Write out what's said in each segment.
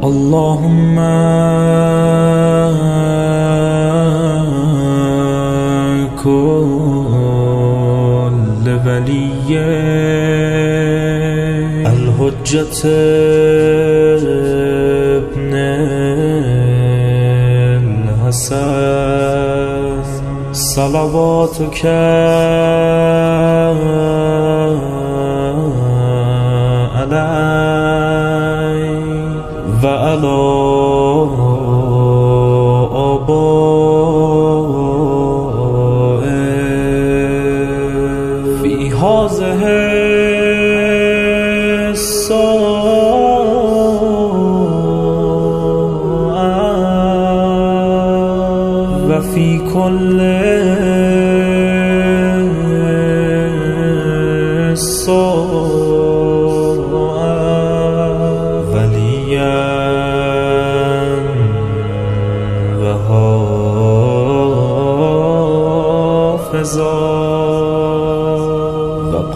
اللهم كل ولي الحجة ابن الحسن صلواتك عليه وعلى آبائه في هذه الساعة وفي كل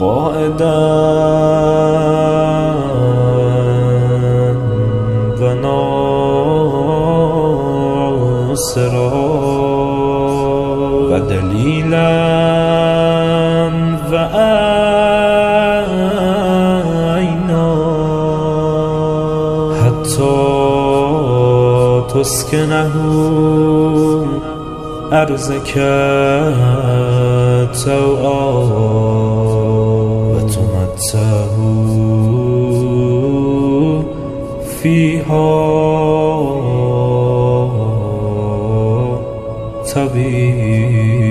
وقائدا وناصرا ودليلا وعينا حتى تسكنه أرزك توعا وتمتعه فيها طويلا.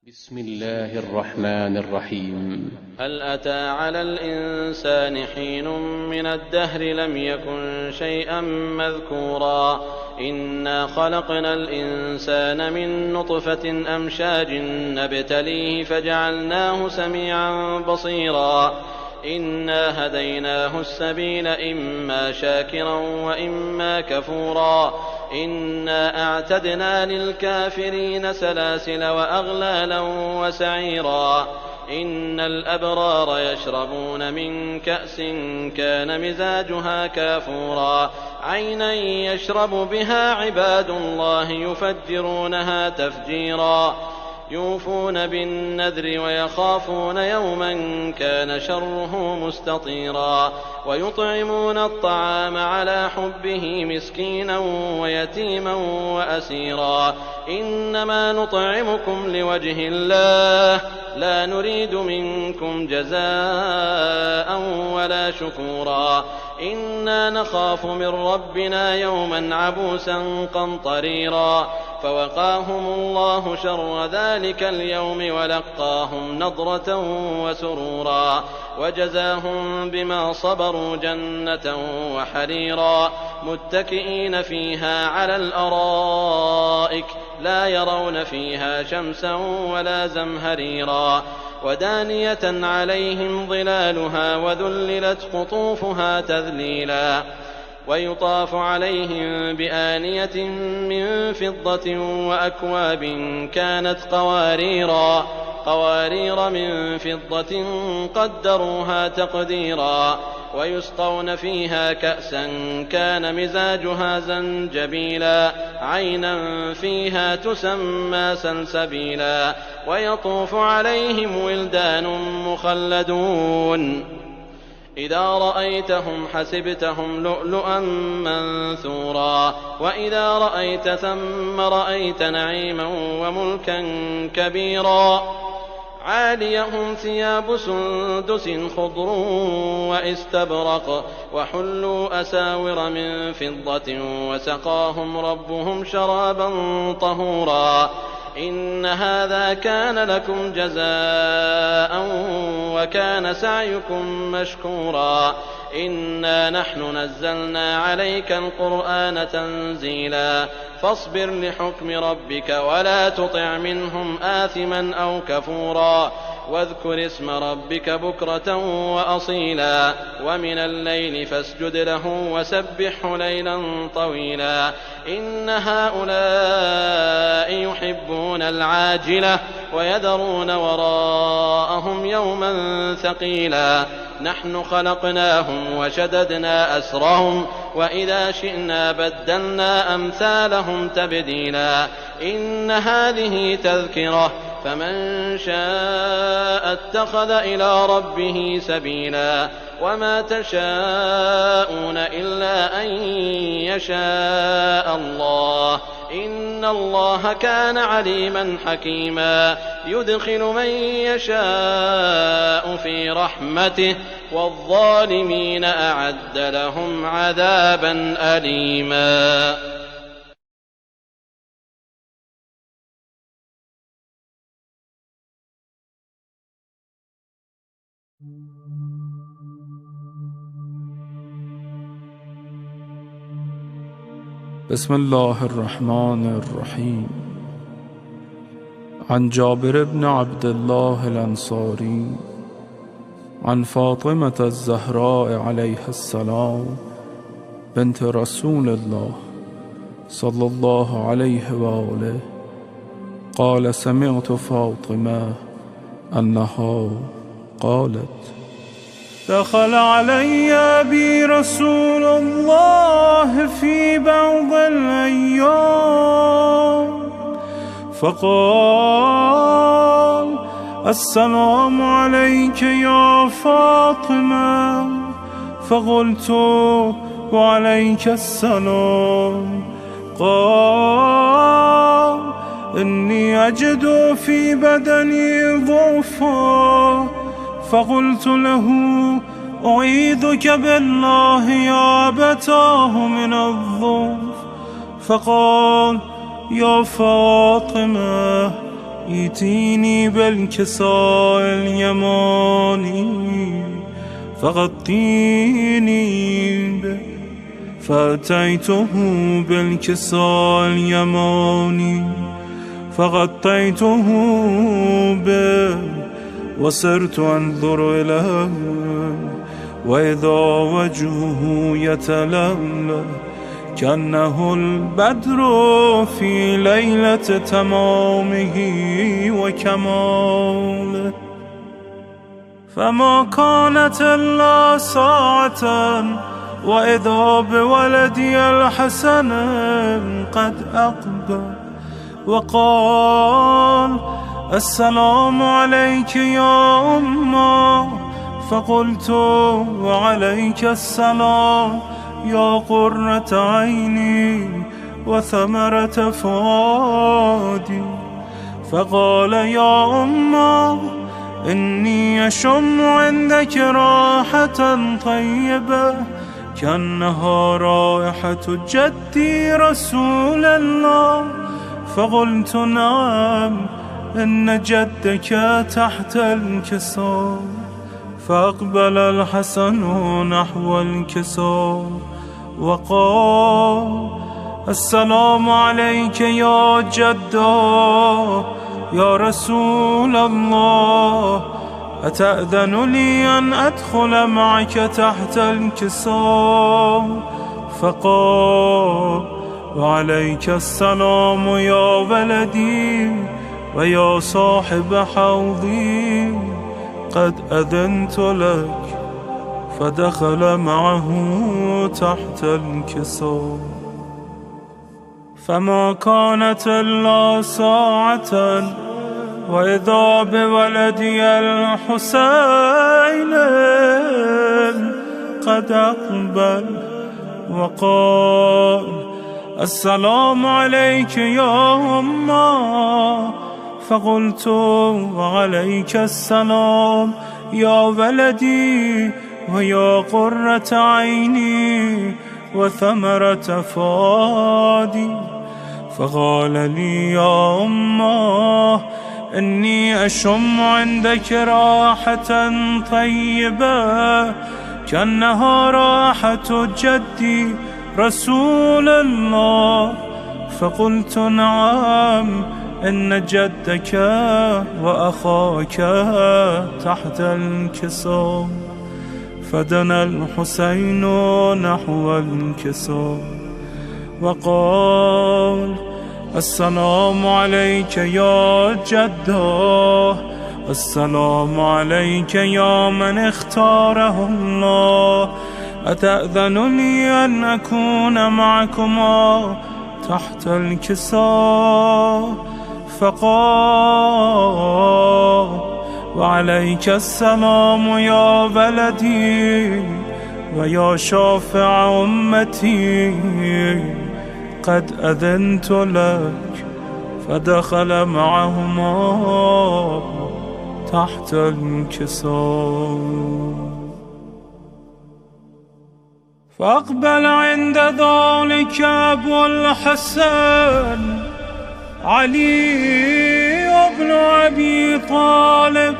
بسم الله الرحمن الرحيم. هل أتى على الإنسان حين من الدهر لم يكن شيئا مذكورا إنا خلقنا الإنسان من نطفة أمشاج نبتليه فجعلناه سميعا بصيرا إنا هديناه السبيل إما شاكرا وإما كفورا إنا أعتدنا للكافرين سلاسل وأغلالا وسعيرا إن الأبرار يشربون من كأس كان مزاجها كافورا عينا يشرب بها عباد الله يفجرونها تفجيرا يوفون بالنذر ويخافون يوما كان شره مستطيرا ويطعمون الطعام على حبه مسكينا ويتيما وأسيرا إنما نطعمكم لوجه الله لا نريد منكم جزاء ولا شكورا إنا نخاف من ربنا يوما عبوسا قمطريرا فوقاهم الله شر ذلك اليوم ولقاهم نضرة وسرورا وجزاهم بما صبروا جنة وحريرا متكئين فيها على الأرائك لا يرون فيها شمسا ولا زمهريرا ودانية عليهم ظلالها وذللت قطوفها تذليلا ويطاف عليهم بآنية من فضة وأكواب كانت قوارير من فضة قدروها تقديرا ويسقون فيها كأسا كان مزاجها زنجبيلا عينا فيها تسمى سلسبيلا ويطوف عليهم ولدان مخلدون إذا رأيتهم حسبتهم لؤلؤا منثورا وإذا رأيت ثم رأيت نعيما وملكا كبيرا عاليهم ثياب سندس خضر واستبرق وحلوا أساور من فضة وسقاهم ربهم شرابا طهورا إن هذا كان لكم جزاء وكان سعيكم مشكورا إنا نحن نزلنا عليك القرآن تنزيلا فاصبر لحكم ربك ولا تطع منهم آثما أو كفورا واذكر اسم ربك بكرة وأصيلا ومن الليل فاسجد له وسبحه ليلا طويلا إن هؤلاء يحبون العاجلة ويذرون وراءهم يوما ثقيلا نحن خلقناهم وشددنا أسرهم وإذا شئنا بدلنا أمثالهم تبديلا إن هذه تذكرة فمن شاء اتخذ إلى ربه سبيلا وما تشاءون إلا أن يشاء الله إن الله كان عليما حكيما يدخل من يشاء في رحمته والظالمين أعد لهم عذابا أليما. بسم الله الرحمن الرحيم. عن جابر بن عبد الله الأنصاري عن فاطمة الزهراء عليها السلام بنت رسول الله صلى الله عليه وآله قال سمعت فاطمة أنها قالت دخل علي أبي رسول الله في بعض الأيام فقال السلام عليك يا فاطمة فقلت وعليك السلام قال إني أجد في بدني ضعفا فقلت له أعيذك بالله يا أبتاه من الضعف فقال يا فاطمة ائتيني بالكساء اليماني فغطيني به فأتيته بالكساء اليماني فغطيته به وصرت أنظر إليه وإذا وجهه يتلألأ كأنه البدر في ليلة تمامه وكماله فما كانت إلا ساعة وإذا بولدي الحسن قد أقبل وقال السلام عليك يا أمه فقلت وعليك السلام يا قرة عيني وثمرة فؤادي فقال يا أمه إني أشم عندك راحة طيبة كأنها رائحة جدي رسول الله فقلت نعم إن جدك تحت الكساء فأقبل الحسن نحو الكساء وقال السلام عليك يا جدا يا رسول الله أتأذن لي أن أدخل معك تحت الكساء فقال وعليك السلام يا ولدي ويا صاحب حوضي قد أذنت لك فدخل معه تحت الكساء فما كانت إلا ساعة وإذا بولدي الحسين قد أقبل وقال السلام عليك يا أمه فقلت وعليك السلام يا ولدي ويا قرة عيني وثمرة فؤادي فقال لي يا أمه إني أشم عندك راحة طيبة كأنها راحة جدي رسول الله فقلت نعم إن جدك وأخاك تحت الكساء. فدنا الحسين نحو الكساء وقال: السلام عليك يا جده، السلام عليك يا من اختاره الله، أتأذنني أن أكون معكما تحت الكساء؟ فقال: وعليك السلام يا ولدي ويا شافع أمتي، قد أذنت لك. فدخل معهما تحت الكساء. فأقبل عند ذلك أبو الحسن علي بن أبي طالب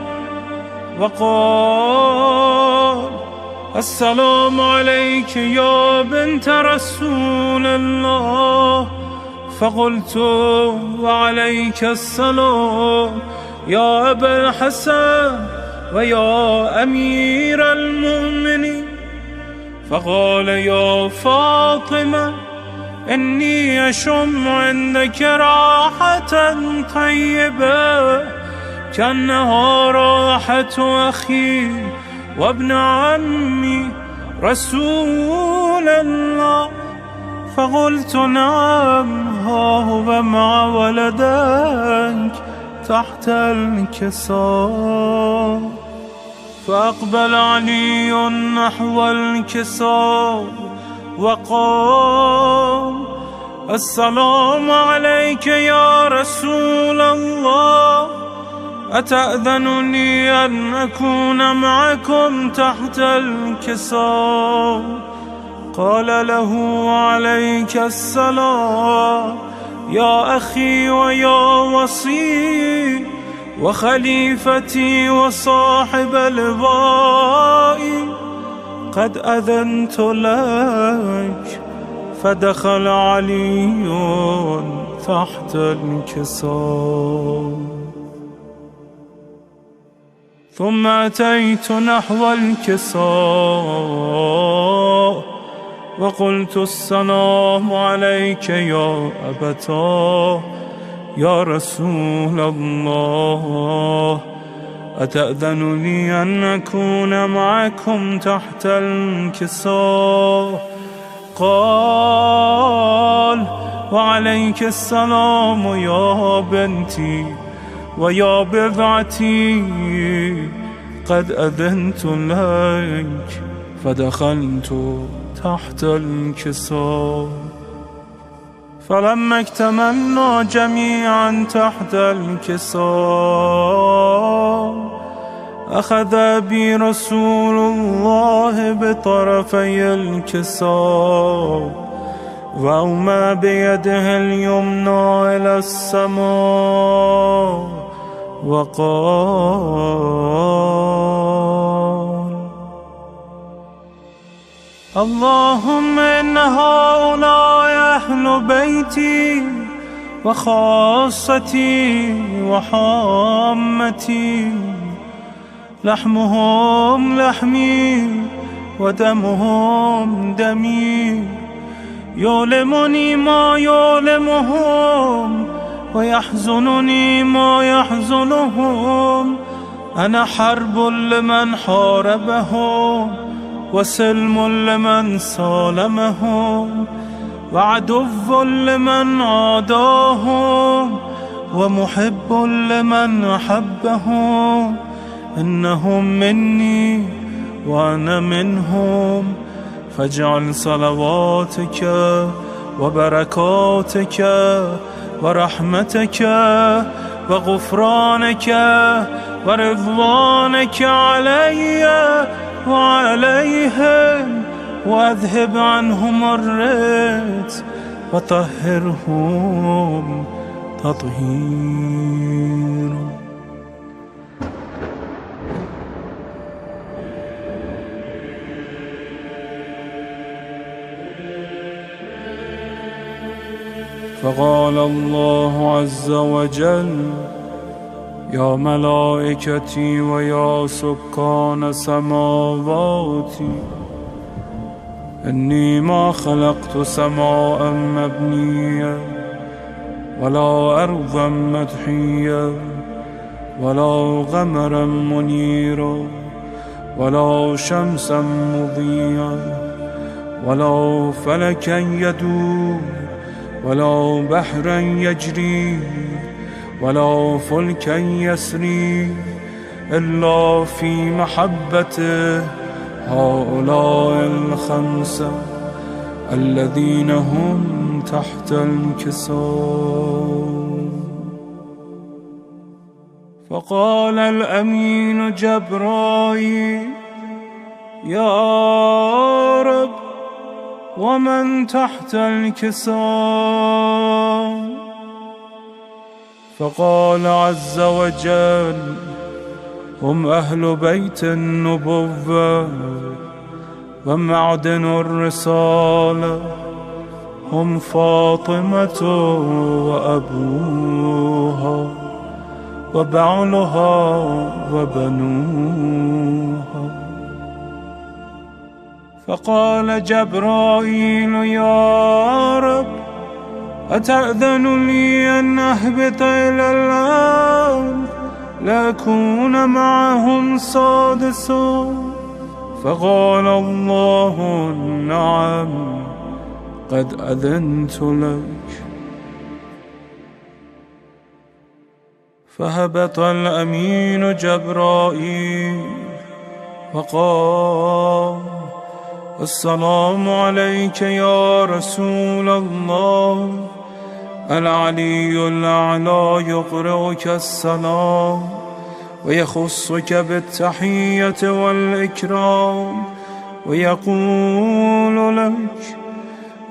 وقال: السلام عليك يا بنت رسول الله. فقلت: وعليك السلام يا أبا الحسن ويا أمير المؤمنين. فقال: يا فاطمة، إني أشم عندك راحة طيبة كأنها راحة أخي وابن عمي رسول الله. فقلت: نعم، ها هو مع ولدك تحت الكساء. فأقبل علي نحو الكساء وقال: السلام عليك يا رسول الله، أتأذنني أن أكون معكم تحت الكساء؟ قال له: عليك السلام يا أخي ويا وصي وخليفتي وصاحب لوائي، قد أذنت لك. فدخل علي تحت الكساء. ثم أتيت نحو الكساء وقلت: السلام عليك يا أبتاه يا رسول الله، أتأذنني أن أكون معكم تحت الكساء؟ قال: وعليك السلام يا بنتي ويا بضعتي، قد أذنت لك. فدخلت تحت الكساء. فلما اكتملنا جميعا تحت الكساء أخذ بي رسول الله بطرفي الكساء وأومى بيده اليمنى إلى السماء وقال: اللهم إن هؤلاء أهل بيتي وخاصتي وحامتي، لحمهم لحمي ودمهم دمي، يؤلمني ما يؤلمهم ويحزنني ما يحزنهم. أنا حرب لمن حاربهم وسلم لمن سالمهم وعدو لمن عاداهم ومحب لمن أحبهم. إنهم مني وأنا منهم، فاجعل صلواتك وبركاتك ورحمتك وغفرانك ورضوانك علي وعليهم، واذهب عنهم الرجس وطهرهم تطهيرا. فقال الله عز وجل: يا ملائكتي ويا سكان سماواتي، إني ما خلقت سماء مبنية ولا أرضا مدحية ولا قمرا منيرا ولا شمسا مضيئا ولا فلكا يدور ولا بحرا يجري ولا فلكا يسري إلا في محبته هؤلاء الخمسة الذين هم تحت الكساء. فقال الأمين جبرائيل: يا رب، ومن تحت الكساء؟ فقال عز وجل: هم أهل بيت النبوة ومعدن الرسالة، هم فاطمة وأبوها وبعلها وبنوها. فقال جبرائيل: يا رب، أتأذن لي أن أهبط إلى الأرض لأكون معهم سادسا؟ فقال الله: نعم، قد أذنت لك. فهبط الأمين جبرائيل وقال: السلام عليك يا رسول الله. العلي الأعلى يقرئك السلام ويخصك بالتحية والإكرام ويقول لك: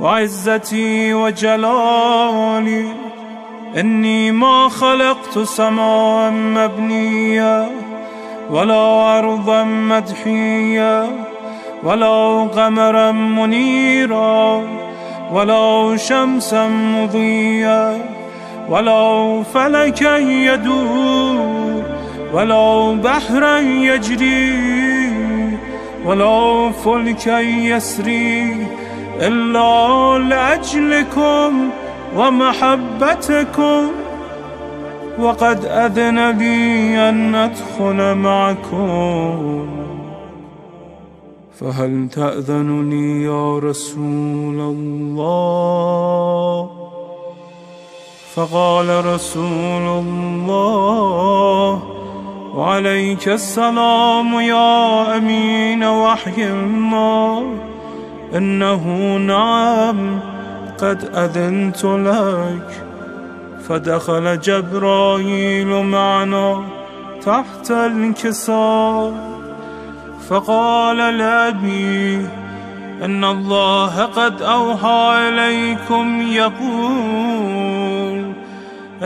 وعزتي وجلالي إني ما خلقت سماء مبنية ولا أرضا مدحية ولا قمرا منيرا ولا شمسا مضيئا ولا فلكا يدور ولا بحرا يجري ولا فلكا يسري إلا لأجلكم ومحبتكم، وقد أذن لي أن أدخل معكم، فهل تأذن لي يا رسول الله؟ فقال رسول الله: وعليك السلام يا أمين وحي الله، إنه نعم قد أذنت لك. فدخل جبرائيل معنا تحت الكساء، فقال لأبي: إن الله قد أوحى إليكم يقول: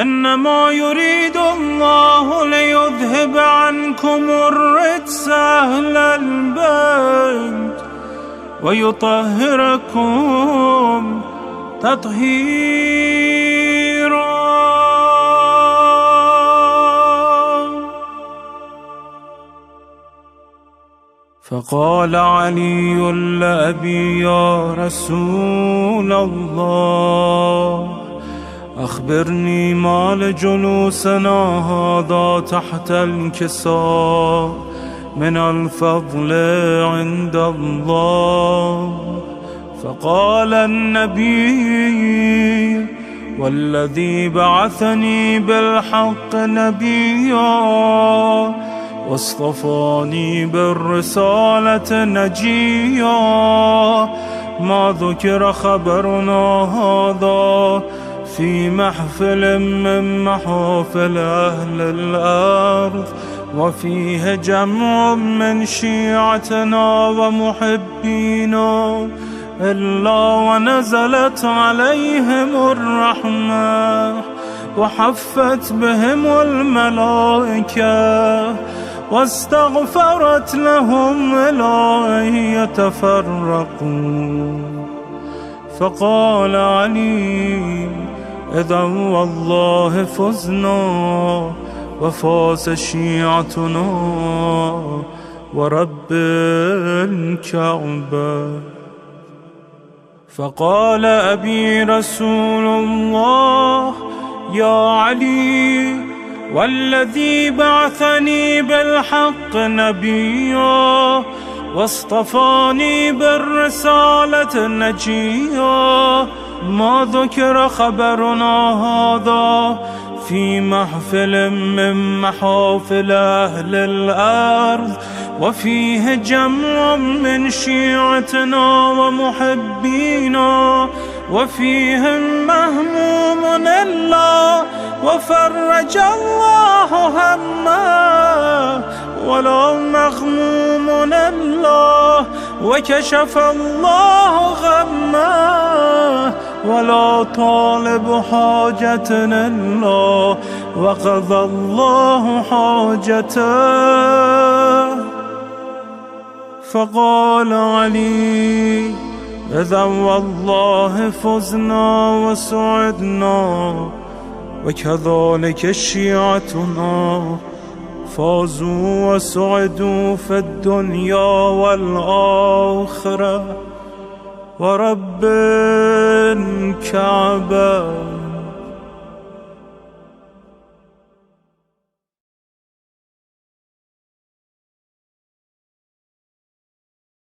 إنما يريد الله ليذهب عنكم الرجس أهل البيت ويطهركم تطهيرا. فقال علي لأبي: يا رسول الله، أخبرني ما لجلوسنا هذا تحت الكساء من الفضل عند الله. فقال النبي: والذي بعثني بالحق نبيا واصطفاني بالرسالة نجيا، ما ذكر خبرنا هذا في محفل من محافل أهل الأرض وفيه جمع من شيعتنا ومحبينا إلا ونزلت عليهم الرحمة وحفت بهم الملائكة واستغفرت لهم إلى أن يتفرقوا. فقال علي: إذا والله فزنا وفاز شيعتنا ورب الكعبة. فقال أبي رسول الله يا علي والذي بعثني بالحق نبيا واصطفاني بالرسالة نجيا، ما ذكر خبرنا هذا في محفل من محافل أهل الأرض وفيه جمع من شيعتنا ومحبينا، وفيهم مهموم الله وفرج الله همه، ولا مغموم الله وكشف الله غمه، ولا طالب حاجة الله وقضى الله حاجته. فقال علي إذا والله فزنا وسعدنا وكذلك شيعتنا فازوا وسعدوا في الدنيا والآخرة ورب الكعبة.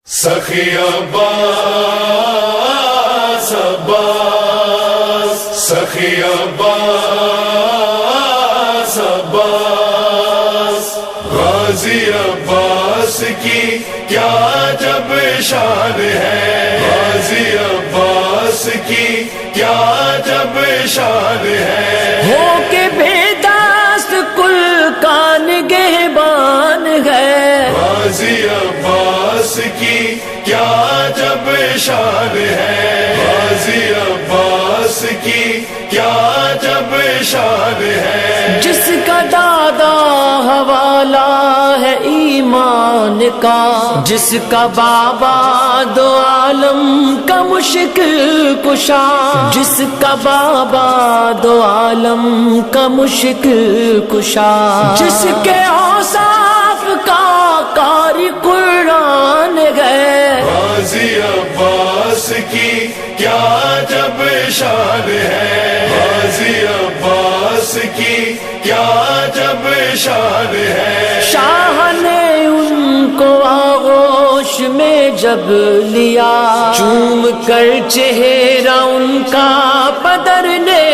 سخی عباس عباس سخی عباس عباس، غازی عباس کی کیا جب شان ہے، غازی عباس کی کیا جب شان ہے، ہو کے بے دست کل کان گہبان ہے، غازی عباس کی کیا جب شان ہے، غازی عباس کی کیا جب شان ہے، جس کا دادا حوالہ ہے ایمان کا، جس کا بابا دو عالم کا مشکل کشا، جس کا بابا دو عالم کا مشکل کشا، جس کے اوصاف کا قاری قرآن ہے، غازی عباس کی کیا جب شان ہے، غازی عباس کی کیا جب شان ہے، شاہ نے ان کو آغوش میں جب لیا، چوم کر چہرہ ان کا بدر نے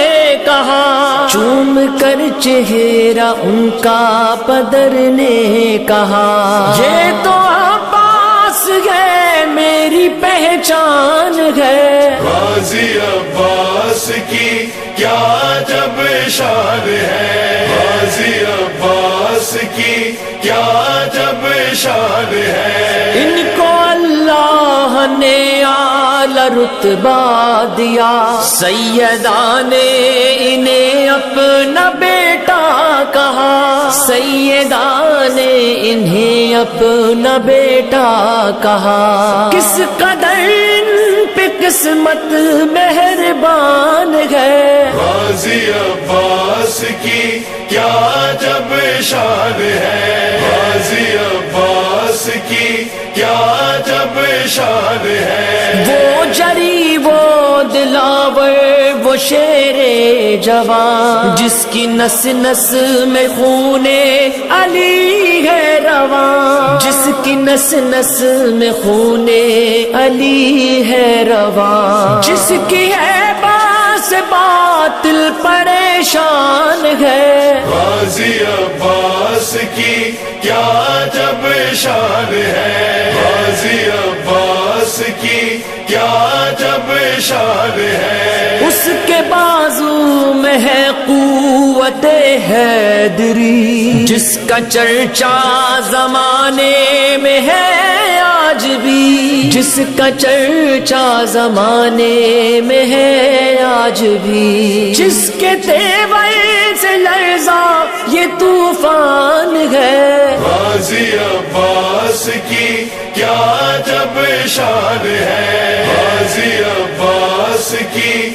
کہا، چوم کر چہرہ ان کا بدر نے کہا، یہ تو عباس ہے میری پہچان ہے، غازی عباس کی کیا جب شان ہے، غازی عباس کی کیا جب شان ہے، ان کو اللہ نے اعلی رتبہ دیا، سیدہ نے انہیں اپنا بیٹا کہا، سیدہ نے انہیں اپنا بیٹا کہا، کس قدر ان پہ قسمت مہربان ہے، غازی عباس کی کیا جب شان ہے، غازی عباس کی کیا جب شان ہے، وہ جری وہ دلاور وہ شیر جوان، جس کی نس نس میں خون علی ہے رواں، جس کی نس نس میں خون علی ہے رواں، جس کی ہے باس باطل پریشان ہے، غازی عباس کی کیا جب شان ہے، غازی عباس کی کیا جب شان ہے، اس کے بازو میں ہے قوت حیدری، جس کا چرچا زمانے میں ہے آج بھی، جس کا چرچا زمانے میں ہے آج بھی، جس کے تیور سے لرزا یہ طوفان ہے، غازی عباس کی کیا جب شان ہے، غازی عباس کی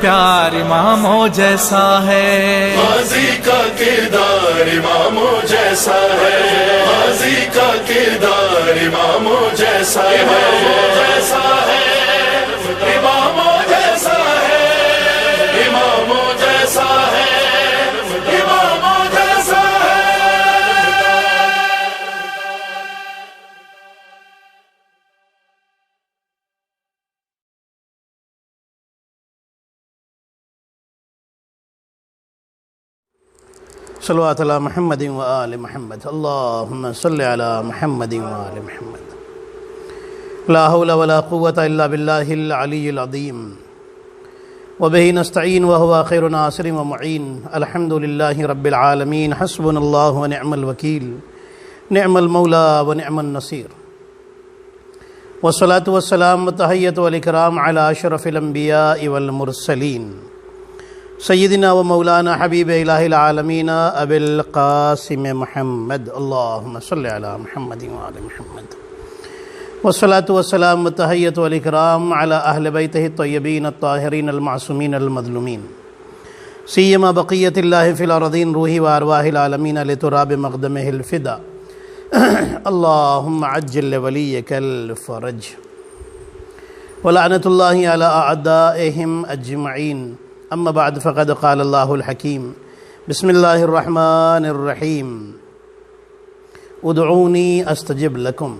پیار اماموں جیسا ہے، غازی کا کردار اماموں جیسا ہے، غازی کا کردار اماموں جیسا ہے، اماموں جیسا ہے، اماموں جیسا ہے، اماموں جیسا ہے، اماموں جیسا ہے۔ صلوات علی محمد و آل محمد، اللہم صل علی محمد و آل محمد۔ لا حول ولا قوة الا باللہ العلی العظیم، وبہ نستعین وہو خیر ناصر و معین۔ الحمد للہ رب العالمین، حسبنا اللہ و نعم الوکیل، نعم المولا و نعم النصیر، والصلاة والسلام والتحیۃ والاکرام علی اشرف الانبیاء والمرسلین، سیدنا و مولانا حبیب الہ العالمین ابی القاسم محمد، اللہم صلی علی محمد و آل محمد، والصلاة والسلام والتحیۃ والاکرام علی اہل بیتہ الطیبین الطاہرین المعصومین المظلومین، سیما بقیت اللہ فی الارضین، روحی و ارواح العالمین لتراب مقدمہ الفدا، اللہم عجل لولیک الفرج، ولعنۃ اللہ علی اعدائہم اجمعین۔ اما بعد فقد قال اللہ الحکیم، بسم اللہ الرحمن الرحیم، ادعونی استجب لکم۔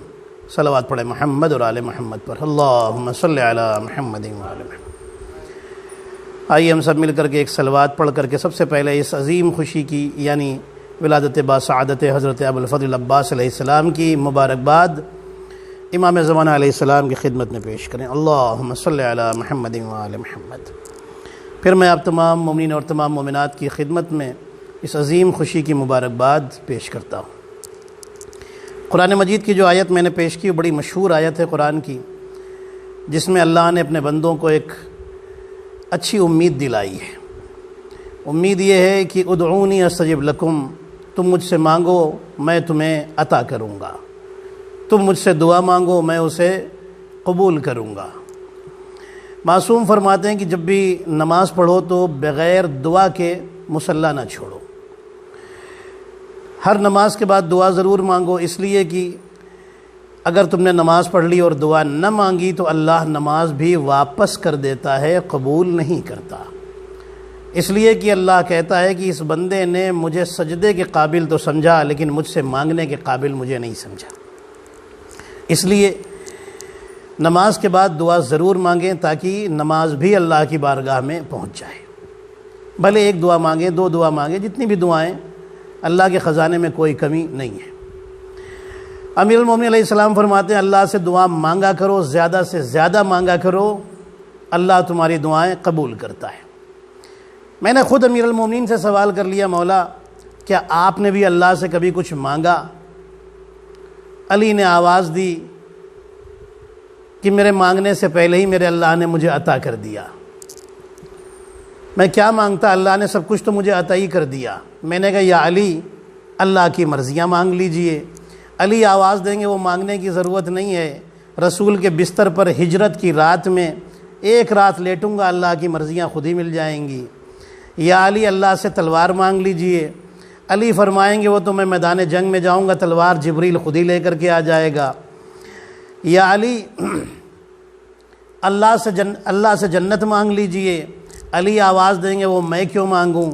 صلوات پڑھیں محمد اور آل محمد پر، اللہم صلی علی محمد و آل محمد۔ آئیے ہم سب مل کر کے ایک صلوات پڑھ کر کے سب سے پہلے اس عظیم خوشی کی یعنی ولادت باسعادت حضرت ابوالفضل عباس علیہ السلام کی مبارکباد امام زمانہ علیہ السلام کی خدمت میں پیش کریں، اللہم صلی علی محمد و آل محمد۔ پھر میں آپ تمام مومنین اور تمام مومنات کی خدمت میں اس عظیم خوشی کی مبارکباد پیش کرتا ہوں۔ قرآن مجید کی جو آیت میں نے پیش کی وہ بڑی مشہور آیت ہے قرآن کی، جس میں اللہ نے اپنے بندوں کو ایک اچھی امید دلائی ہے۔ امید یہ ہے کہ ادعونی استجب لکم، تم مجھ سے مانگو میں تمہیں عطا کروں گا، تم مجھ سے دعا مانگو میں اسے قبول کروں گا۔ معصوم فرماتے ہیں کہ جب بھی نماز پڑھو تو بغیر دعا کے مصلی نہ چھوڑو، ہر نماز کے بعد دعا ضرور مانگو، اس لیے کہ اگر تم نے نماز پڑھ لی اور دعا نہ مانگی تو اللہ نماز بھی واپس کر دیتا ہے، قبول نہیں کرتا، اس لیے کہ اللہ کہتا ہے کہ اس بندے نے مجھے سجدے کے قابل تو سمجھا لیکن مجھ سے مانگنے کے قابل مجھے نہیں سمجھا۔ اس لیے نماز کے بعد دعا ضرور مانگیں تاکہ نماز بھی اللہ کی بارگاہ میں پہنچ جائے، بھلے ایک دعا مانگیں، دو دعا مانگیں، جتنی بھی دعائیں، اللہ کے خزانے میں کوئی کمی نہیں ہے۔ امیر المومنین علیہ السلام فرماتے ہیں اللہ سے دعا مانگا کرو، زیادہ سے زیادہ مانگا کرو، اللہ تمہاری دعائیں قبول کرتا ہے۔ میں نے خود امیر المومنین سے سوال کر لیا، مولا کیا آپ نے بھی اللہ سے کبھی کچھ مانگا؟ علی نے آواز دی کہ میرے مانگنے سے پہلے ہی میرے اللہ نے مجھے عطا کر دیا، میں کیا مانگتا، اللہ نے سب کچھ تو مجھے عطا ہی کر دیا۔ میں نے کہا یا علی اللہ کی مرضیاں مانگ لیجئے۔ علی آواز دیں گے وہ مانگنے کی ضرورت نہیں ہے، رسول کے بستر پر ہجرت کی رات میں ایک رات لیٹوں گا، اللہ کی مرضیاں خود ہی مل جائیں گی۔ یا علی اللہ سے تلوار مانگ لیجئے۔ علی فرمائیں گے وہ تو میں میدان جنگ میں جاؤں گا، تلوار جبریل خود ہی لے کر کے آ جائے گا۔ یا علی اللہ سے جنت مانگ لیجئے۔ علی آواز دیں گے وہ میں کیوں مانگوں،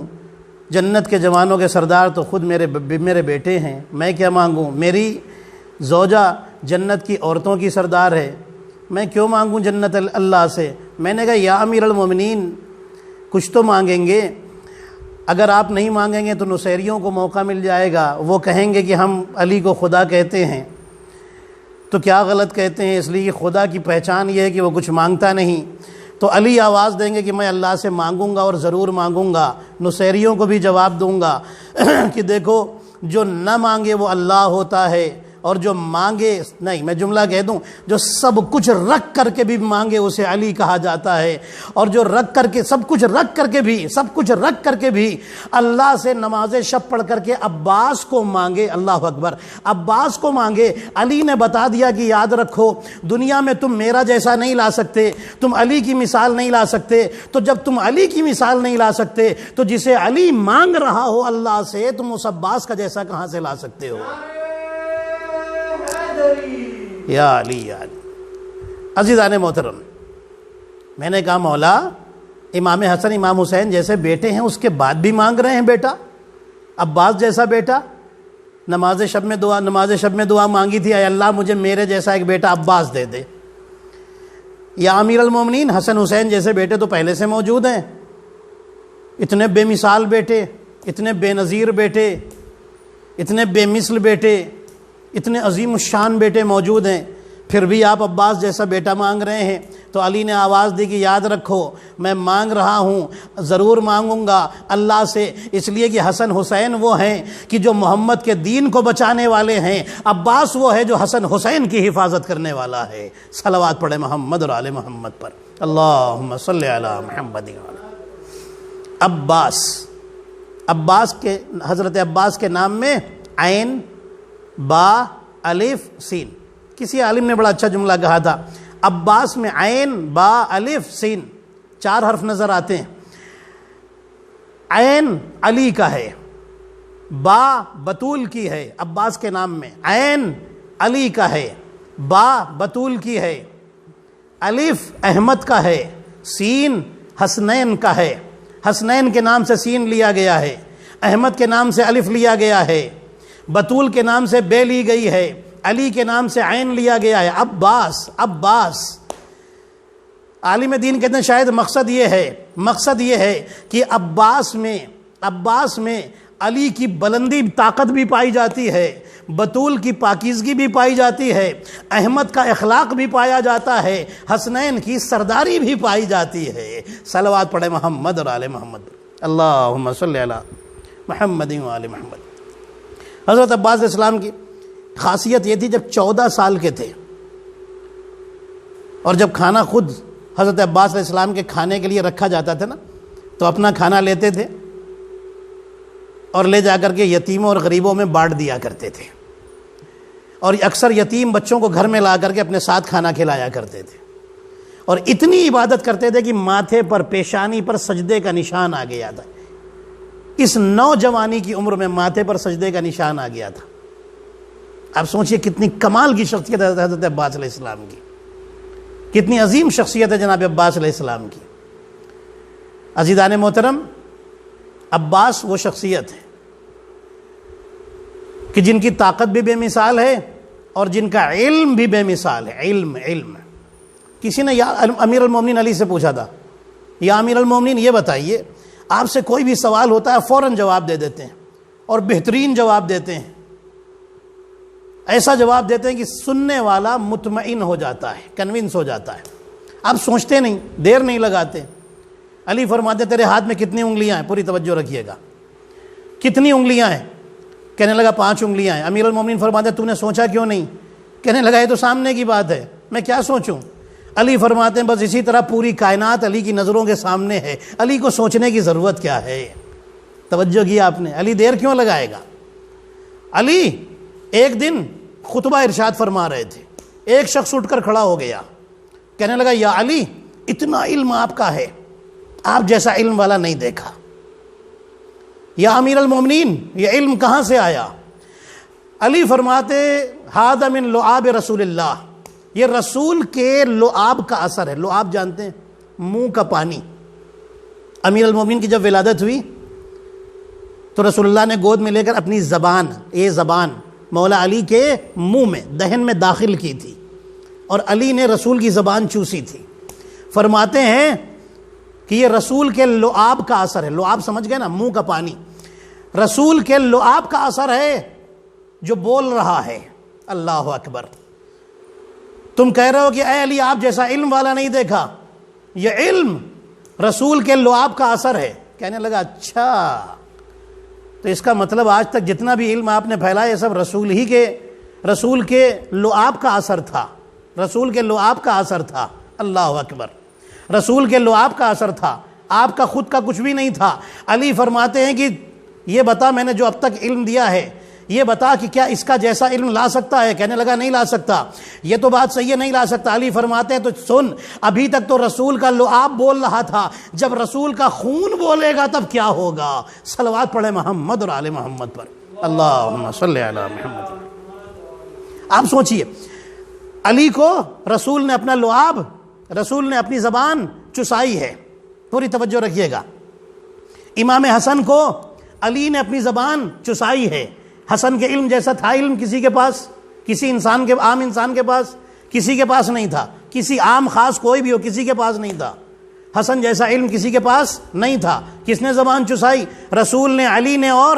جنت کے جوانوں کے سردار تو خود میرے بیٹے ہیں، میں کیا مانگوں، میری زوجہ جنت کی عورتوں کی سردار ہے، میں کیوں مانگوں جنت اللہ سے۔ میں نے کہا یا امیر المومنین کچھ تو مانگیں گے، اگر آپ نہیں مانگیں گے تو نصیریوں کو موقع مل جائے گا، وہ کہیں گے کہ ہم علی کو خدا کہتے ہیں، تو کیا غلط کہتے ہیں، اس لیے خدا کی پہچان یہ ہے کہ وہ کچھ مانگتا نہیں۔ تو علی آواز دیں گے کہ میں اللہ سے مانگوں گا اور ضرور مانگوں گا، نصیریوں کو بھی جواب دوں گا کہ دیکھو جو نہ مانگے وہ اللہ ہوتا ہے، اور جو مانگے نہیں، میں جملہ کہہ دوں، جو سب کچھ رکھ کر کے بھی مانگے اسے علی کہا جاتا ہے، اور جو رکھ کر کے سب کچھ رکھ کر کے بھی اللہ سے نماز شب پڑھ کر کے عباس کو مانگے، اللہ اکبر، عباس کو مانگے۔ علی نے بتا دیا کہ یاد رکھو دنیا میں تم میرا جیسا نہیں لا سکتے، تم علی کی مثال نہیں لا سکتے، تو جب تم علی کی مثال نہیں لا سکتے تو جسے علی مانگ رہا ہو اللہ سے تم اس عباس کا جیسا کہاں سے لا سکتے ہو؟ یا علی یا علی۔ عزیزان محترم، میں نے کہا مولا امام حسن امام حسین جیسے بیٹے ہیں اس کے بعد بھی مانگ رہے ہیں بیٹا، عباس جیسا بیٹا۔ نماز شب میں دعا مانگی تھی، اے اللہ مجھے میرے جیسا ایک بیٹا عباس دے دے۔ یا امیر المومنین، حسن حسین جیسے بیٹے تو پہلے سے موجود ہیں، اتنے بے مثال بیٹے، اتنے بے نظیر بیٹے، اتنے بے مثل بیٹے، اتنے عظیم الشان بیٹے موجود ہیں، پھر بھی آپ عباس جیسا بیٹا مانگ رہے ہیں۔ تو علی نے آواز دی کہ یاد رکھو میں مانگ رہا ہوں، ضرور مانگوں گا اللہ سے، اس لیے کہ حسن حسین وہ ہیں کہ جو محمد کے دین کو بچانے والے ہیں، عباس وہ ہے جو حسن حسین کی حفاظت کرنے والا ہے۔ صلوات پڑھے محمد اور آل محمد پر، اللہم صلی علی محمد۔ عباس کے حضرت عباس کے نام میں عین با الف سین، کسی عالم نے بڑا اچھا جملہ کہا تھا، عباس میں عین با الف سین 4 حرف نظر آتے ہیں۔ عین علی کا ہے، با بطول کی ہے عباس کے نام میں، عین علی کا ہے، با بطول کی ہے، الف احمد کا ہے، سین حسنین کا ہے، حسنین کے نام سے سین لیا گیا ہے، احمد کے نام سے الف لیا گیا ہے، بطول کے نام سے بے لی گئی ہے، علی کے نام سے عین لیا گیا ہے۔ عباس عالم دین کہتے ہیں شاید مقصد یہ ہے کہ عباس میں علی کی بلندی طاقت بھی پائی جاتی ہے، بطول کی پاکیزگی بھی پائی جاتی ہے، احمد کا اخلاق بھی پایا جاتا ہے، حسنین کی سرداری بھی پائی جاتی ہے۔ صلوات پڑھے محمد اور آل محمد، اللہم صلی علی محمد و آل محمد۔ حضرت عباس علیہ السلام کی خاصیت یہ تھی جب 14 سال کے تھے اور جب کھانا خود حضرت عباس علیہ السلام کے کھانے کے لیے رکھا جاتا تھا نا تو اپنا کھانا لیتے تھے اور لے جا کر کے یتیموں اور غریبوں میں بانٹ دیا کرتے تھے، اور اکثر یتیم بچوں کو گھر میں لا کر کے اپنے ساتھ کھانا کھلایا کرتے تھے، اور اتنی عبادت کرتے تھے کہ ماتھے پر پیشانی پر سجدے کا نشان آ گیا تھا۔ اس نوجوانی کی عمر میں ماتھے پر سجدے کا نشان آ گیا تھا۔ آپ سوچئے کتنی کمال کی شخصیت ہے حضرت عباس علیہ السلام کی، کتنی عظیم شخصیت ہے جناب عباس علیہ السلام کی۔ عزیزان محترم، عباس وہ شخصیت ہے کہ جن کی طاقت بھی بے مثال ہے اور جن کا علم بھی بے مثال ہے۔ علم کسی نے امیر المومنین علی سے پوچھا تھا، یا امیر المومنین یہ بتائیے، آپ سے کوئی بھی سوال ہوتا ہے فوراً جواب دے دیتے ہیں اور بہترین جواب دیتے ہیں، ایسا جواب دیتے ہیں کہ سننے والا مطمئن ہو جاتا ہے، کنونس ہو جاتا ہے، آپ سوچتے نہیں، دیر نہیں لگاتے۔ علی فرماتے تیرے ہاتھ میں کتنی انگلیاں ہیں؟ پوری توجہ رکھیے گا، کتنی انگلیاں ہیں؟ کہنے لگا 5 انگلیاں ہیں۔ امیر المومنین فرماتے تو نے سوچا کیوں نہیں؟ کہنے لگا یہ تو سامنے کی بات ہے، میں کیا سوچوں؟ علی فرماتے ہیں بس اسی طرح پوری کائنات علی کی نظروں کے سامنے ہے، علی کو سوچنے کی ضرورت کیا ہے؟ توجہ کیا آپ نے؟ علی دیر کیوں لگائے گا؟ علی ایک دن خطبہ ارشاد فرما رہے تھے، ایک شخص اٹھ کر کھڑا ہو گیا، کہنے لگا یا علی اتنا علم آپ کا ہے، آپ جیسا علم والا نہیں دیکھا۔ یا امیر المومنین یہ علم کہاں سے آیا؟ علی فرماتے ھذا من لعاب رسول اللہ، یہ رسول کے لعاب کا اثر ہے۔ لعاب جانتے ہیں؟ منہ کا پانی۔ امیر المومنین کی جب ولادت ہوئی تو رسول اللہ نے گود میں لے کر اپنی زبان، یہ زبان مولا علی کے منہ میں دہن میں داخل کی تھی اور علی نے رسول کی زبان چوسی تھی۔ فرماتے ہیں کہ یہ رسول کے لعاب کا اثر ہے۔ لعاب سمجھ گئے نا، منہ کا پانی۔ رسول کے لعاب کا اثر ہے جو بول رہا ہے۔ اللہ اکبر۔ تم کہہ رہے ہو کہ اے علی آپ جیسا علم والا نہیں دیکھا، یہ علم رسول کے لعاب کا اثر ہے۔ کہنے لگا اچھا، تو اس کا مطلب آج تک جتنا بھی علم آپ نے پھیلایا یہ سب رسول ہی کے رسول کے لعاب کا اثر تھا، رسول کے لعاب کا اثر تھا، اللہ اکبر، رسول کے لعاب کا اثر تھا، آپ کا خود کا کچھ بھی نہیں تھا۔ علی فرماتے ہیں کہ یہ بتا، میں نے جو اب تک علم دیا ہے یہ بتا کہ کیا اس کا جیسا علم لا سکتا ہے؟ کہنے لگا نہیں لا سکتا۔ یہ تو بات صحیح ہے، نہیں لا سکتا۔ علی فرماتے ہیں تو سن، ابھی تک تو رسول کا لعاب بول رہا تھا، جب رسول کا خون بولے گا تب کیا ہوگا؟ صلوات پڑھے محمد اور آل محمد پر، اللہم صلی علی محمد۔ آپ سوچئے، علی کو رسول نے اپنا لعاب، رسول نے اپنی زبان چسائی ہے، پوری توجہ رکھیے گا۔ امام حسن کو علی نے اپنی زبان چسائی ہے۔ حسن کے علم جیسا تھا علم کسی کے پاس؟ کسی انسان کے، عام انسان کے پاس؟ کسی کے پاس نہیں تھا۔ کسی عام خاص کوئی بھی ہو، کسی کے پاس نہیں تھا۔ حسن جیسا علم کسی کے پاس نہیں تھا۔ کس نے زبان چسائی؟ رسول نے، علی نے، اور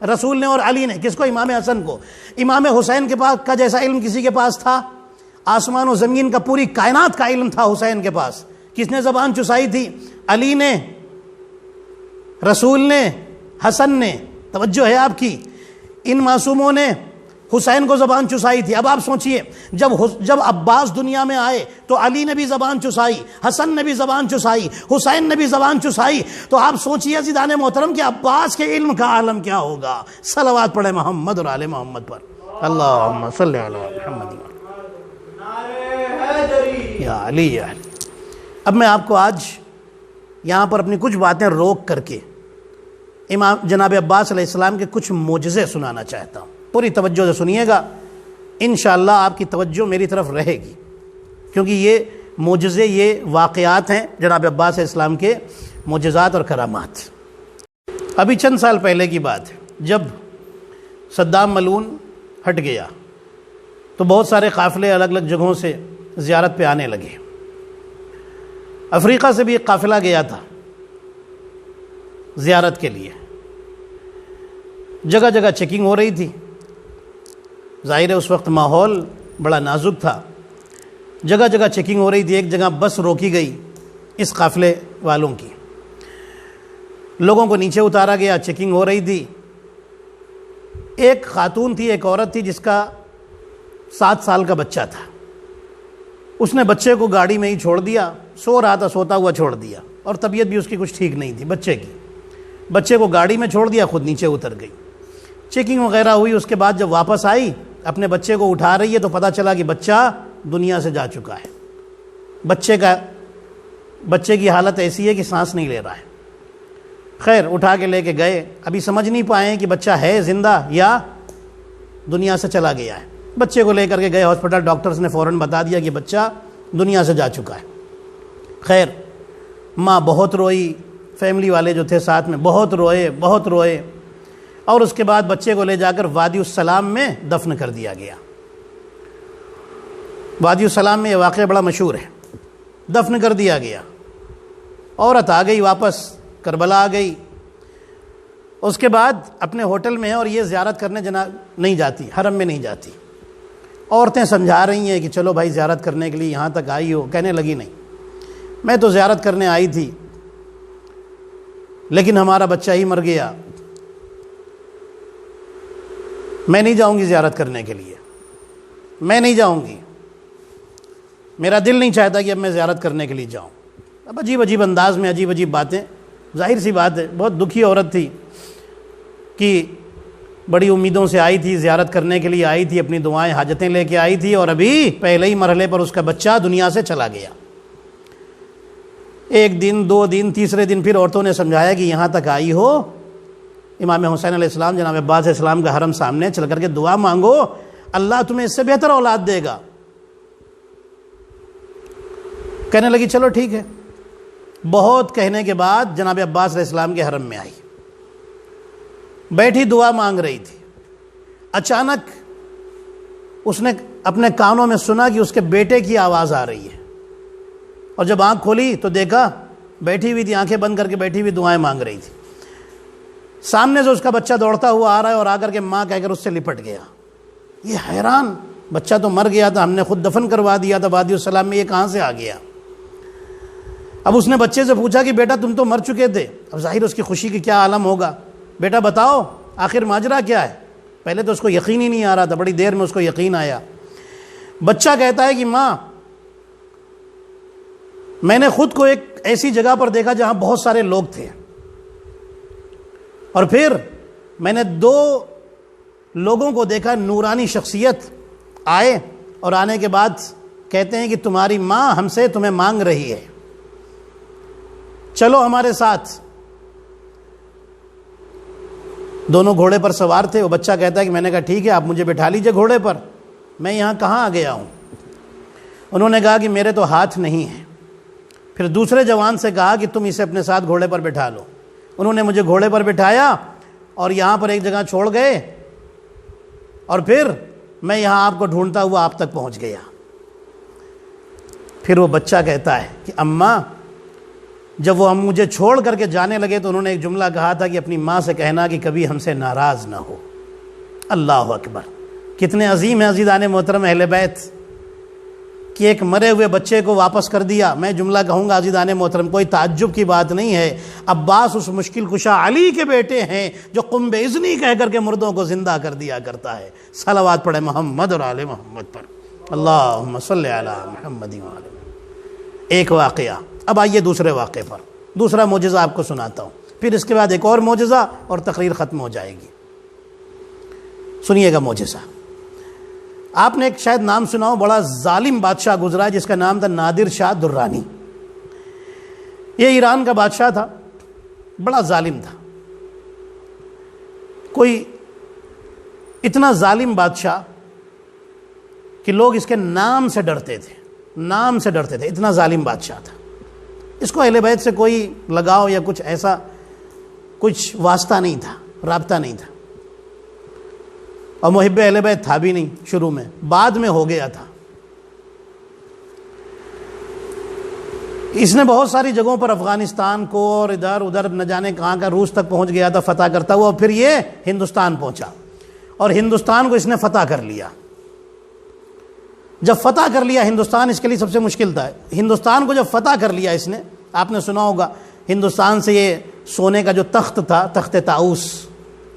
رسول نے اور علی نے۔ کس کو؟ امام حسن کو۔ امام حسین کے پاس کا جیسا علم کسی کے پاس تھا؟ آسمان و زمین کا، پوری کائنات کا علم تھا حسین کے پاس۔ کس نے زبان چسائی تھی؟ علی نے، رسول نے، حسن نے۔ توجہ ہے آپ کی، ان معصوموں نے حسین کو زبان چسائی تھی۔ اب آپ سوچئے، جب عباس دنیا میں آئے تو علی نے بھی زبان چسائی، حسن نے بھی زبان چسائی، حسین نے بھی زبان چسائی۔ تو آپ سوچئے عزیزان محترم کہ عباس کے علم کا عالم کیا ہوگا؟ صلوات پڑھے محمد اور آل محمد پر، اللہم صلی علی محمد یا علی یا علی۔ اب میں آپ کو آج یہاں پر اپنی کچھ باتیں روک کر کے امام جناب عباس علیہ السلام کے کچھ معجزے سنانا چاہتا ہوں۔ پوری توجہ سے سنیے گا، انشاءاللہ آپ کی توجہ میری طرف رہے گی، کیونکہ یہ معجزے، یہ واقعات ہیں جناب عباس علیہ السلام کے معجزات اور کرامات۔ ابھی چند سال پہلے کی بات ہے، جب صدام ملعون ہٹ گیا تو بہت سارے قافلے الگ الگ جگہوں سے زیارت پہ آنے لگے۔ افریقہ سے بھی ایک قافلہ گیا تھا زیارت کے لیے۔ جگہ جگہ چیکنگ ہو رہی تھی، ظاہر ہے اس وقت ماحول بڑا نازک تھا، جگہ جگہ چیکنگ ہو رہی تھی۔ ایک جگہ بس روکی گئی اس قافلے والوں کی، لوگوں کو نیچے اتارا گیا، چیکنگ ہو رہی تھی۔ ایک خاتون تھی، ایک عورت تھی جس کا 7 سال کا بچہ تھا۔ اس نے بچے کو گاڑی میں ہی چھوڑ دیا، سو رہا تھا، سوتا ہوا چھوڑ دیا، اور طبیعت بھی اس کی کچھ ٹھیک نہیں تھی بچے کی۔ بچے کو گاڑی میں چھوڑ دیا، خود نیچے اتر گئی۔ چیکنگ وغیرہ ہوئی، اس کے بعد جب واپس آئی اپنے بچے کو اٹھا رہی ہے تو پتہ چلا کہ بچہ دنیا سے جا چکا ہے۔ بچے کی حالت ایسی ہے کہ سانس نہیں لے رہا ہے۔ خیر اٹھا کے لے کے گئے، ابھی سمجھ نہیں پائے کہ بچہ ہے زندہ یا دنیا سے چلا گیا ہے۔ بچے کو لے کر کے گئے ہاسپٹل، ڈاکٹرز نے فوراً بتا دیا کہ بچہ دنیا سے جا چکا ہے۔ خیر ماں بہت روئی، فیملی والے جو تھے ساتھ میں بہت روئے، اور اس کے بعد بچے کو لے جا کر وادی السلام میں دفن کر دیا گیا۔ وادی السلام میں یہ واقعہ بڑا مشہور ہے، دفن کر دیا گیا۔ عورت آ گئی واپس، کربلا آ گئی۔ اس کے بعد اپنے ہوٹل میں ہے، اور یہ زیارت کرنے نہیں جاتی، حرم میں نہیں جاتی۔ عورتیں سمجھا رہی ہیں کہ چلو بھائی زیارت کرنے کے لیے یہاں تک آئی ہو۔ کہنے لگی نہیں، میں تو زیارت کرنے آئی تھی لیکن ہمارا بچہ ہی مر گیا، میں نہیں جاؤں گی زیارت کرنے کے لیے، میں نہیں جاؤں گی، میرا دل نہیں چاہتا کہ اب میں زیارت کرنے کے لیے جاؤں۔ اب عجیب انداز میں عجیب باتیں، ظاہر سی بات ہے بہت دکھی عورت تھی کہ بڑی امیدوں سے آئی تھی، زیارت کرنے کے لیے آئی تھی، اپنی دعائیں حاجتیں لے کے آئی تھی، اور ابھی پہلے ہی مرحلے پر اس کا بچہ دنیا سے چلا گیا۔ ایک دن، 2 دن، تیسرے دن پھر عورتوں نے سمجھایا کہ یہاں تک آئی ہو، امام حسین علیہ السلام جناب عباس علیہ السلام کا حرم سامنے، چل کر کے دعا مانگو، اللہ تمہیں اس سے بہتر اولاد دے گا۔ کہنے لگی چلو ٹھیک ہے۔ بہت کہنے کے بعد جناب عباس علیہ السلام کے حرم میں آئی، بیٹھی دعا مانگ رہی تھی۔ اچانک اس نے اپنے کانوں میں سنا کہ اس کے بیٹے کی آواز آ رہی ہے، اور جب آنکھ کھولی تو دیکھا بیٹھی ہوئی تھی، آنکھیں بند کر کے بیٹھی ہوئی دعائیں مانگ رہی تھی۔ سامنے سے اس کا بچہ دوڑتا ہوا آ رہا ہے، اور آ کر کے ماں کہہ کر اس سے لپٹ گیا۔ یہ حیران، بچہ تو مر گیا تھا، ہم نے خود دفن کروا دیا تھا وادی السلام میں، یہ کہاں سے آ گیا؟ اب اس نے بچے سے پوچھا کہ بیٹا تم تو مر چکے تھے۔ اب ظاہر اس کی خوشی کی کیا عالم ہوگا، بیٹا بتاؤ آخر ماجرا کیا ہے؟ پہلے تو اس کو یقین ہی نہیں آ رہا تھا، بڑی دیر میں اس کو یقین آیا۔ بچہ کہتا ہے کہ ماں، میں نے خود کو ایک ایسی جگہ پر دیکھا جہاں بہت سارے لوگ تھے، اور پھر میں نے 2 لوگوں کو دیکھا، نورانی شخصیت آئے اور آنے کے بعد کہتے ہیں کہ تمہاری ماں ہم سے تمہیں مانگ رہی ہے، چلو ہمارے ساتھ۔ دونوں گھوڑے پر سوار تھے۔ وہ بچہ کہتا ہے کہ میں نے کہا ٹھیک ہے، آپ مجھے بٹھا لیجئے گھوڑے پر، میں یہاں کہاں آ گیا ہوں؟ انہوں نے کہا کہ میرے تو ہاتھ نہیں ہیں۔ پھر دوسرے جوان سے کہا کہ تم اسے اپنے ساتھ گھوڑے پر بٹھا لو۔ انہوں نے مجھے گھوڑے پر بٹھایا اور یہاں پر ایک جگہ چھوڑ گئے، اور پھر میں یہاں آپ کو ڈھونڈتا ہوا آپ تک پہنچ گیا۔ پھر وہ بچہ کہتا ہے کہ اماں، جب وہ ہم مجھے چھوڑ کر کے جانے لگے تو انہوں نے ایک جملہ کہا تھا کہ اپنی ماں سے کہنا کہ کبھی ہم سے ناراض نہ ہو۔ اللہ اکبر! کتنے عظیم ہیں عزیزان محترم اہل بیت کہ ایک مرے ہوئے بچے کو واپس کر دیا۔ میں جملہ کہوں گا عزیزان محترم، کوئی تعجب کی بات نہیں ہے، عباس اس مشکل کشا علی کے بیٹے ہیں جو قم باذنی کہہ کر کے مردوں کو زندہ کر دیا کرتا ہے۔ صلوات پڑھے محمد اور آل محمد پر، اللہم صلی علی محمد و آل محمد۔ ایک واقعہ۔ اب آئیے دوسرے واقعے پر، دوسرا معجزہ آپ کو سناتا ہوں، پھر اس کے بعد ایک اور معجزہ اور تقریر ختم ہو جائے گی۔ سنیے گا معجزہ۔ آپ نے ایک شاید نام سنا ہو، بڑا ظالم بادشاہ گزرا جس کا نام تھا نادر شاہ درانی۔ یہ ایران کا بادشاہ تھا، بڑا ظالم تھا۔ کوئی اتنا ظالم بادشاہ کہ لوگ اس کے نام سے ڈرتے تھے، نام سے ڈرتے تھے، اتنا ظالم بادشاہ تھا۔ اس کو اہل بیت سے کوئی لگاؤ یا کچھ ایسا کچھ واسطہ نہیں تھا، رابطہ نہیں تھا، اور محب اہل بیت تھا بھی نہیں شروع میں، بعد میں ہو گیا تھا۔ اس نے بہت ساری جگہوں پر افغانستان کو اور ادھر ادھر نہ جانے کہاں کا، روس تک پہنچ گیا تھا فتح کرتا ہوا، اور پھر یہ ہندوستان پہنچا اور ہندوستان کو اس نے فتح کر لیا۔ جب فتح کر لیا ہندوستان، اس کے لیے سب سے مشکل تھا، ہندوستان کو جب فتح کر لیا اس نے، آپ نے سنا ہوگا ہندوستان سے یہ سونے کا جو تخت تھا، تخت طاؤس،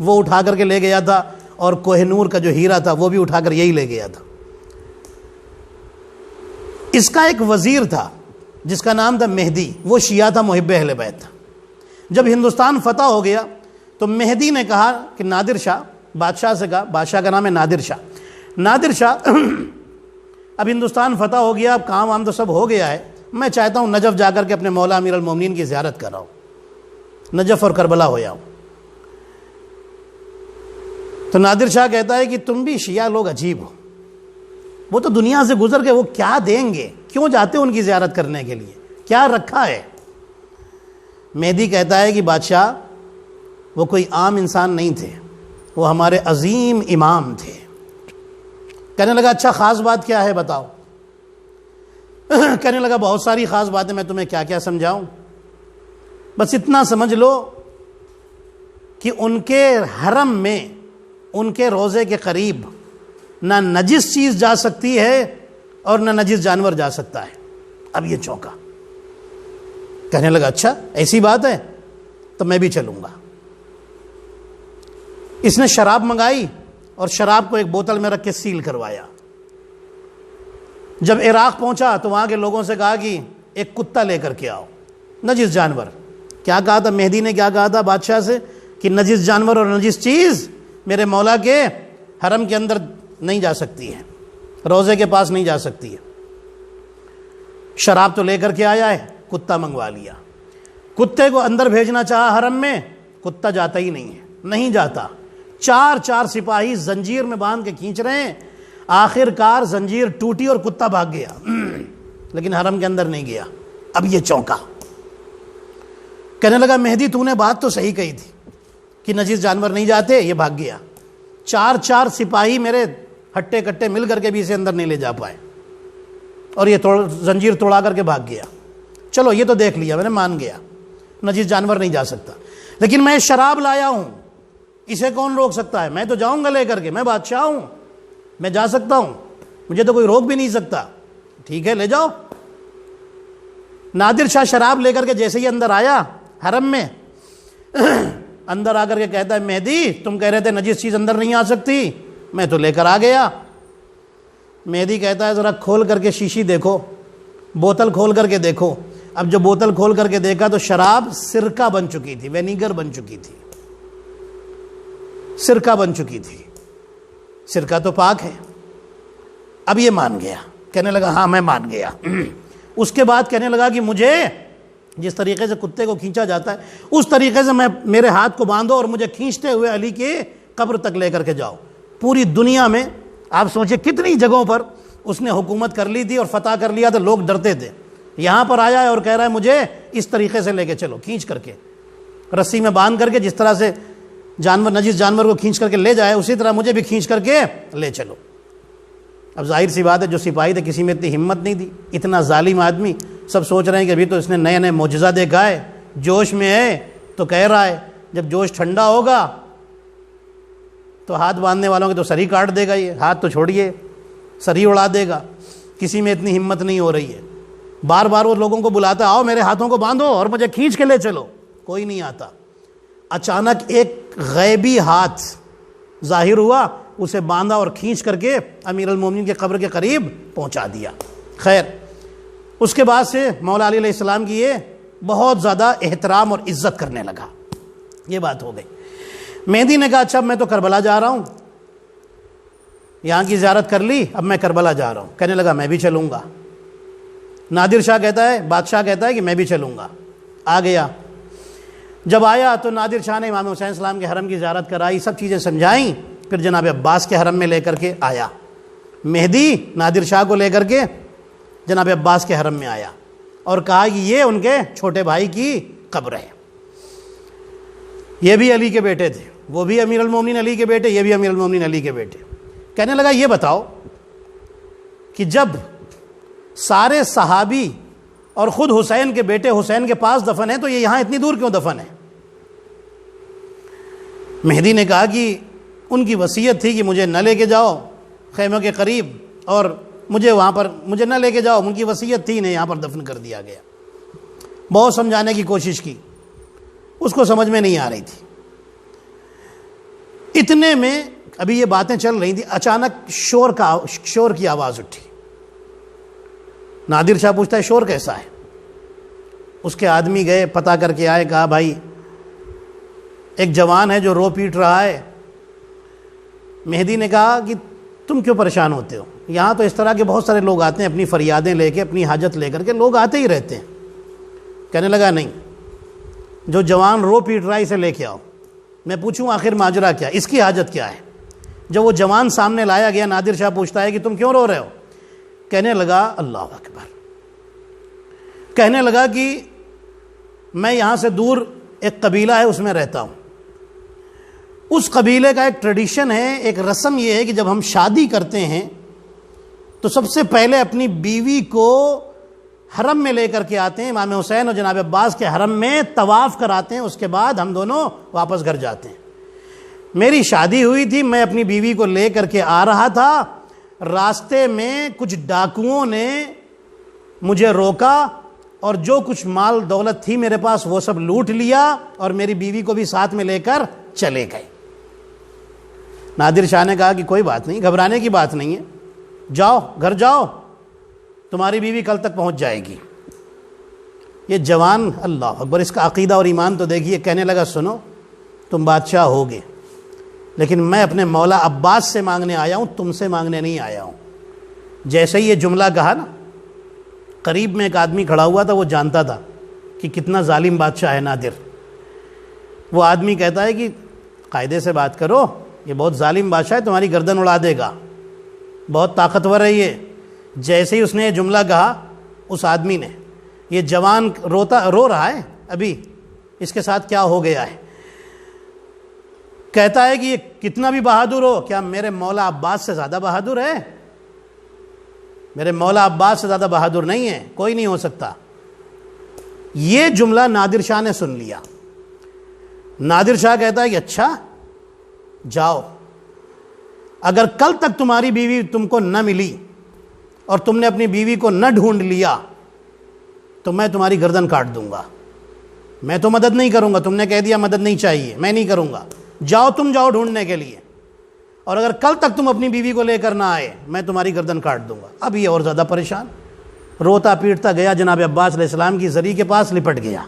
وہ اٹھا کر کے لے گیا تھا، اور کوہ نور کا جو ہیرا تھا وہ بھی اٹھا کر یہی لے گیا تھا۔ اس کا ایک وزیر تھا جس کا نام تھا مہدی، وہ شیعہ تھا، محب اہل بیت تھا۔ جب ہندوستان فتح ہو گیا تو مہدی نے کہا کہ نادر شاہ، بادشاہ سے کہا، بادشاہ کا نام ہے نادر شاہ، نادر شاہ اب ہندوستان فتح ہو گیا، اب کام وام تو سب ہو گیا ہے، میں چاہتا ہوں نجف جا کر کے اپنے مولا امیر المومنین کی زیارت کر رہا ہوں، نجف اور کربلا ہو جاؤں۔ تو نادر شاہ کہتا ہے کہ تم بھی شیعہ لوگ عجیب ہو، وہ تو دنیا سے گزر گئے، وہ کیا دیں گے، کیوں جاتے ان کی زیارت کرنے کے لیے، کیا رکھا ہے؟ مہدی کہتا ہے کہ بادشاہ وہ کوئی عام انسان نہیں تھے، وہ ہمارے عظیم امام تھے۔ کہنے لگا اچھا خاص بات کیا ہے بتاؤ؟ کہنے لگا بہت ساری خاص باتیں، میں تمہیں کیا کیا سمجھاؤں، بس اتنا سمجھ لو کہ ان کے حرم میں، ان کے روزے کے قریب نہ نجس چیز جا سکتی ہے اور نہ نجس جانور جا سکتا ہے۔ اب یہ چونکا، کہنے لگا اچھا ایسی بات ہے تو میں بھی چلوں گا۔ اس نے شراب منگائی اور شراب کو ایک بوتل میں رکھ کے سیل کروایا۔ جب عراق پہنچا تو وہاں کے لوگوں سے کہا کہ ایک کتا لے کر کے آؤ، نجس جانور۔ کیا کہا تھا مہدی نے، کیا کہا تھا بادشاہ سے کہ نجس جانور اور نجس چیز میرے مولا کے حرم کے اندر نہیں جا سکتی ہے، روزے کے پاس نہیں جا سکتی ہے۔ شراب تو لے کر کے آیا ہے، کتا منگوا لیا، کتے کو اندر بھیجنا چاہا حرم میں، کتا جاتا ہی نہیں ہے، نہیں جاتا۔ 4 سپاہی زنجیر میں باندھ کے کھینچ رہے ہیں، آخر کار زنجیر ٹوٹی اور کتا بھاگ گیا، لیکن حرم کے اندر نہیں گیا۔ اب یہ چونکا، کہنے لگا مہدی تو نے بات تو صحیح کہی تھی کہ نجس جانور نہیں جاتے، یہ بھاگ گیا۔ 4 سپاہی میرے ہٹے کٹے مل کر کے بھی اسے اندر نہیں لے جا پائے، اور یہ زنجیر توڑا کر کے بھاگ گیا۔ چلو یہ تو دیکھ لیا میں نے، مان گیا نجس جانور نہیں جا سکتا، لیکن میں شراب لایا ہوں، اسے کون روک سکتا ہے؟ میں تو جاؤں گا لے کر کے، میں بادشاہ ہوں، میں جا سکتا ہوں، مجھے تو کوئی روک بھی نہیں سکتا۔ ٹھیک ہے لے جاؤ۔ نادر شاہ شراب لے کر کے جیسے ہی اندر آیا حرم میں، اندر آ کر کے کہتا ہے مہدی تم کہہ رہے تھے نجس چیز اندر نہیں آ سکتی، میں تو لے کر آ گیا۔ مہدی کہتا ہے ذرا کھول کر کے شیشی دیکھو، بوتل کھول کر کے دیکھو۔ اب جب بوتل کھول کر کے دیکھا تو شراب سرکہ بن چکی تھی، وینیگر بن چکی تھی، سرکہ بن چکی تھی۔ سرکہ تو پاک ہے۔ اب یہ مان گیا، کہنے لگا ہاں میں مان گیا۔ اس کے بعد کہنے لگا کہ مجھے جس طریقے سے کتے کو کھینچا جاتا ہے اس طریقے سے میرے ہاتھ کو باندھو اور مجھے کھینچتے ہوئے علی کی قبر تک لے کر کے جاؤ۔ پوری دنیا میں آپ سوچیں کتنی جگہوں پر اس نے حکومت کر لی تھی اور فتح کر لیا تو لوگ ڈرتے تھے، یہاں پر آیا ہے اور کہہ رہا ہے مجھے اس طریقے سے لے کے چلو، کھینچ کر کے رسی میں باندھ کر کے، جس طرح سے جانور نجس جانور کو کھینچ کر کے لے جائے اسی طرح مجھے بھی کھینچ کر کے لے چلو۔ اب ظاہر سی بات ہے جو سپاہی تھے کسی میں اتنی ہمت نہیں دی، اتنا ظالم آدمی، سب سوچ رہے ہیں کہ ابھی تو اس نے نئے نئے معجزہ دیکھا ہے، جوش میں ہے تو کہہ رہا ہے، جب جوش ٹھنڈا ہوگا تو ہاتھ باندھنے والوں کے تو سر ہی کاٹ دے گا، یہ ہاتھ تو چھوڑیے سر ہی اڑا دے گا۔ کسی میں اتنی ہمت نہیں ہو رہی ہے، بار بار وہ لوگوں کو بلاتا ہے آؤ میرے ہاتھوں کو باندھو اور مجھے کھینچ کے لے چلو، کوئی نہیں آتا۔ اچانک ایک غیبی ہاتھ ظاہر ہوا، اسے باندھا اور کھینچ کر کے امیر المومنین کے قبر کے قریب پہنچا دیا۔ خیر، اس کے بعد سے مولا علی علیہ السلام کی یہ بہت زیادہ احترام اور عزت کرنے لگا۔ یہ بات ہو گئی۔ مہدی نے کہا اچھا اب میں تو کربلا جا رہا ہوں، یہاں کی زیارت کر لی، اب میں کربلا جا رہا ہوں۔ کہنے لگا میں بھی چلوں گا۔ نادر شاہ کہتا ہے، بادشاہ کہتا ہے کہ میں بھی چلوں گا۔ آ گیا، جب آیا تو نادر شاہ نے امام حسین السلام کے حرم کی زیارت کرائی، سب چیزیں سمجھائیں، پھر جناب عباس کے حرم میں لے کر کے آیا۔ مہدی نادر شاہ کو لے کر کے جناب عباس کے حرم میں آیا اور کہا کہ یہ ان کے چھوٹے بھائی کی قبر ہے، یہ بھی علی کے بیٹے تھے، وہ بھی امیر المومنین علی کے بیٹے، یہ بھی امیر المومنین علی کے بیٹے۔ کہنے لگا یہ بتاؤ کہ جب سارے صحابی اور خود حسین کے بیٹے حسین کے پاس دفن ہے تو یہ یہاں اتنی دور کیوں دفن ہے؟ مہدی نے کہا کہ ان کی وصیت تھی کہ مجھے نہ لے کے جاؤ خیموں کے قریب اور مجھے وہاں پر مجھے نہ لے کے جاؤ، ان کی وصیت تھی، انہیں یہاں پر دفن کر دیا گیا۔ بہت سمجھانے کی کوشش کی، اس کو سمجھ میں نہیں آ رہی تھی۔ اتنے میں ابھی یہ باتیں چل رہی تھیں، اچانک شور کی آواز اٹھی۔ نادر شاہ پوچھتا ہے شور کیسا ہے؟ اس کے آدمی گئے، پتہ کر کے آئے، کہا بھائی ایک جوان ہے جو رو پیٹ رہا ہے۔ مہدی نے کہا کہ تم کیوں پریشان ہوتے ہو؟ یہاں تو اس طرح کے بہت سارے لوگ آتے ہیں اپنی فریادیں لے کے، اپنی حاجت لے کر کے، لوگ آتے ہی رہتے ہیں۔ کہنے لگا نہیں، جو جوان رو پیٹ رہا ہے اسے لے کے آؤ، میں پوچھوں آخر ماجرا کیا، اس کی حاجت کیا ہے۔ جب وہ جوان سامنے لایا گیا، نادر شاہ پوچھتا ہے کہ تم کیوں رو رہے ہو؟ کہنے لگا اللہ اکبر، کہنے لگا کہ میں یہاں سے دور ایک قبیلہ ہے اس میں رہتا ہوں، اس قبیلے کا ایک ٹریڈیشن ہے، ایک رسم یہ ہے کہ جب ہم شادی کرتے ہیں تو سب سے پہلے اپنی بیوی کو حرم میں لے کر کے آتے ہیں، امام حسین اور جناب عباس کے حرم میں طواف کراتے ہیں، اس کے بعد ہم دونوں واپس گھر جاتے ہیں۔ میری شادی ہوئی تھی، میں اپنی بیوی کو لے کر کے آ رہا تھا، راستے میں کچھ ڈاکوؤں نے مجھے روکا اور جو کچھ مال دولت تھی میرے پاس وہ سب لوٹ لیا اور میری بیوی کو بھی ساتھ میں لے کر چلے گئے۔ نادر شاہ نے کہا کہ کوئی بات نہیں، گھبرانے کی بات نہیں ہے، جاؤ گھر جاؤ، تمہاری بیوی کل تک پہنچ جائے گی۔ یہ جوان اللہ اکبر، اس کا عقیدہ اور ایمان تو دیکھیے، کہنے لگا سنو تم بادشاہ ہوگے لیکن میں اپنے مولا عباس سے مانگنے آیا ہوں، تم سے مانگنے نہیں آیا ہوں۔ جیسے ہی یہ جملہ کہا نا، قریب میں ایک آدمی کھڑا ہوا تھا، وہ جانتا تھا کہ کتنا ظالم بادشاہ ہے نادر۔ وہ آدمی کہتا ہے کہ قاعدے سے بات کرو، یہ بہت ظالم بادشاہ ہے، تمہاری گردن اڑا دے گا، بہت طاقتور ہے یہ۔ جیسے ہی اس نے یہ جملہ کہا، اس آدمی نے، یہ جوان رو رہا ہے ابھی، اس کے ساتھ کیا ہو گیا ہے، کہتا ہے کہ یہ کتنا بھی بہادر ہو، کیا میرے مولا عباس سے زیادہ بہادر ہے؟ میرے مولا عباس سے زیادہ بہادر نہیں ہے، کوئی نہیں ہو سکتا۔ یہ جملہ نادر شاہ نے سن لیا۔ نادر شاہ کہتا ہے کہ اچھا جاؤ، اگر کل تک تمہاری بیوی تم کو نہ ملی اور تم نے اپنی بیوی کو نہ ڈھونڈ لیا تو میں تمہاری گردن کاٹ دوں گا۔ میں تو مدد نہیں کروں گا، تم نے کہہ دیا مدد نہیں چاہیے، میں نہیں کروں گا، جاؤ تم جاؤ ڈھونڈنے کے لیے، اور اگر کل تک تم اپنی بیوی کو لے کر نہ آئے میں تمہاری گردن کاٹ دوں گا۔ اب یہ اور زیادہ پریشان، روتا پیٹتا گیا جناب عباس علیہ السلام کی زری کے پاس، لپٹ گیا،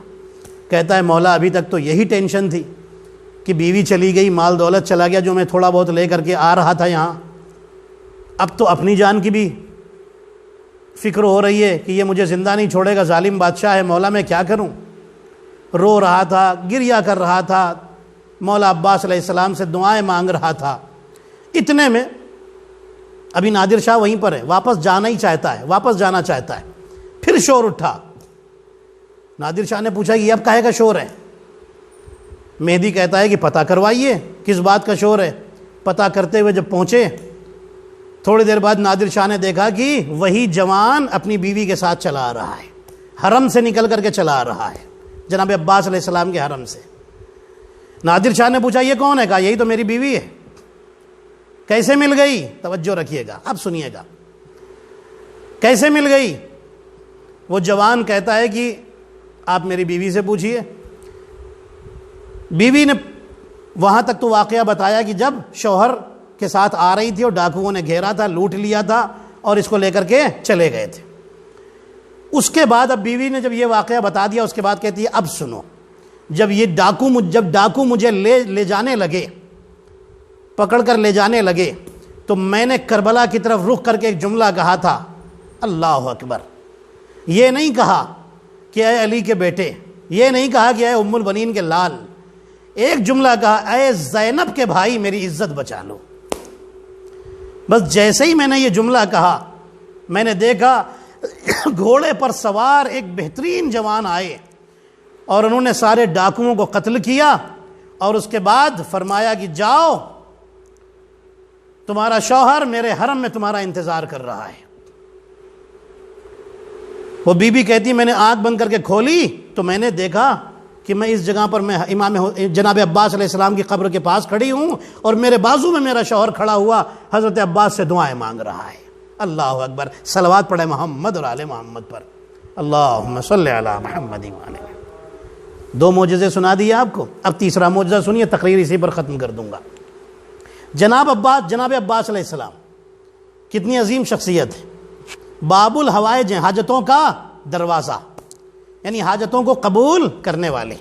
کہتا ہے مولا ابھی تک تو یہی ٹینشن تھی کہ بیوی چلی گئی، مال دولت چلا گیا جو میں تھوڑا بہت لے کر کے آ رہا تھا یہاں، اب تو اپنی جان کی بھی فکر ہو رہی ہے کہ یہ مجھے زندہ نہیں چھوڑے گا، ظالم بادشاہ ہے، مولا میں کیا کروں؟ رو رہا تھا، گریا کر رہا تھا، مولا عباس علیہ السلام سے دعائیں مانگ رہا تھا۔ اتنے میں ابھی نادر شاہ وہیں پر ہے، واپس جانا ہی چاہتا ہے، واپس جانا چاہتا ہے، پھر شور اٹھا۔ نادر شاہ نے پوچھا کہ اب کاہے کا شور ہے؟ مہدی کہتا ہے کہ پتہ کروائیے کس بات کا شور ہے۔ پتہ کرتے ہوئے جب پہنچے، تھوڑی دیر بعد نادر شاہ نے دیکھا کہ وہی جوان اپنی بیوی کے ساتھ چلا آ رہا ہے، حرم سے نکل کر کے چلا آ رہا ہے، جناب عباس علیہ السلام کے حرم سے۔ نادر شاہ نے پوچھا یہ کون ہے؟ کہا یہی تو میری بیوی ہے۔ کیسے مل گئی؟ توجہ رکھیے گا، اب سنیے گا کیسے مل گئی۔ وہ جوان کہتا ہے کہ آپ میری بیوی سے پوچھئے۔ بیوی نے وہاں تک تو واقعہ بتایا کہ جب شوہر کے ساتھ آ رہی تھی اور ڈاکوؤں نے گھیرا تھا، لوٹ لیا تھا اور اس کو لے کر کے چلے گئے تھے۔ اس کے بعد اب بیوی نے جب یہ واقعہ بتا دیا، اس کے بعد کہتی ہے اب سنو، جب ڈاکو مجھے لے جانے لگے، پکڑ کر لے جانے لگے، تو میں نے کربلا کی طرف رخ کر کے ایک جملہ کہا تھا، اللہ اکبر۔ یہ نہیں کہا کہ اے علی کے بیٹے، یہ نہیں کہا کہ اے ام البنین کے لال، ایک جملہ کہا، اے زینب کے بھائی میری عزت بچا لو۔ بس جیسے ہی میں نے یہ جملہ کہا، میں نے دیکھا گھوڑے پر سوار ایک بہترین جوان آئے اور انہوں نے سارے ڈاکوؤں کو قتل کیا، اور اس کے بعد فرمایا کہ جاؤ، تمہارا شوہر میرے حرم میں تمہارا انتظار کر رہا ہے۔ وہ بی بی کہتی میں نے آنکھ بند کر کے کھولی تو میں نے دیکھا کہ میں اس جگہ پر میں امام جناب عباس علیہ السلام کی قبر کے پاس کھڑی ہوں، اور میرے بازو میں میرا شوہر کھڑا ہوا حضرت عباس سے دعائیں مانگ رہا ہے۔ اللہ اکبر، صلوات پڑھے محمد اور آل محمد پر، اللہم صلی علی محمد و آل محمد۔ دو معجزے سنا دیے آپ کو، اب تیسرا معجزہ سنیے، تقریر اسی پر ختم کر دوں گا۔ جناب عباس علیہ السلام کتنی عظیم شخصیت ہے، باب الحوائج، حاجتوں کا دروازہ، یعنی حاجتوں کو قبول کرنے والے۔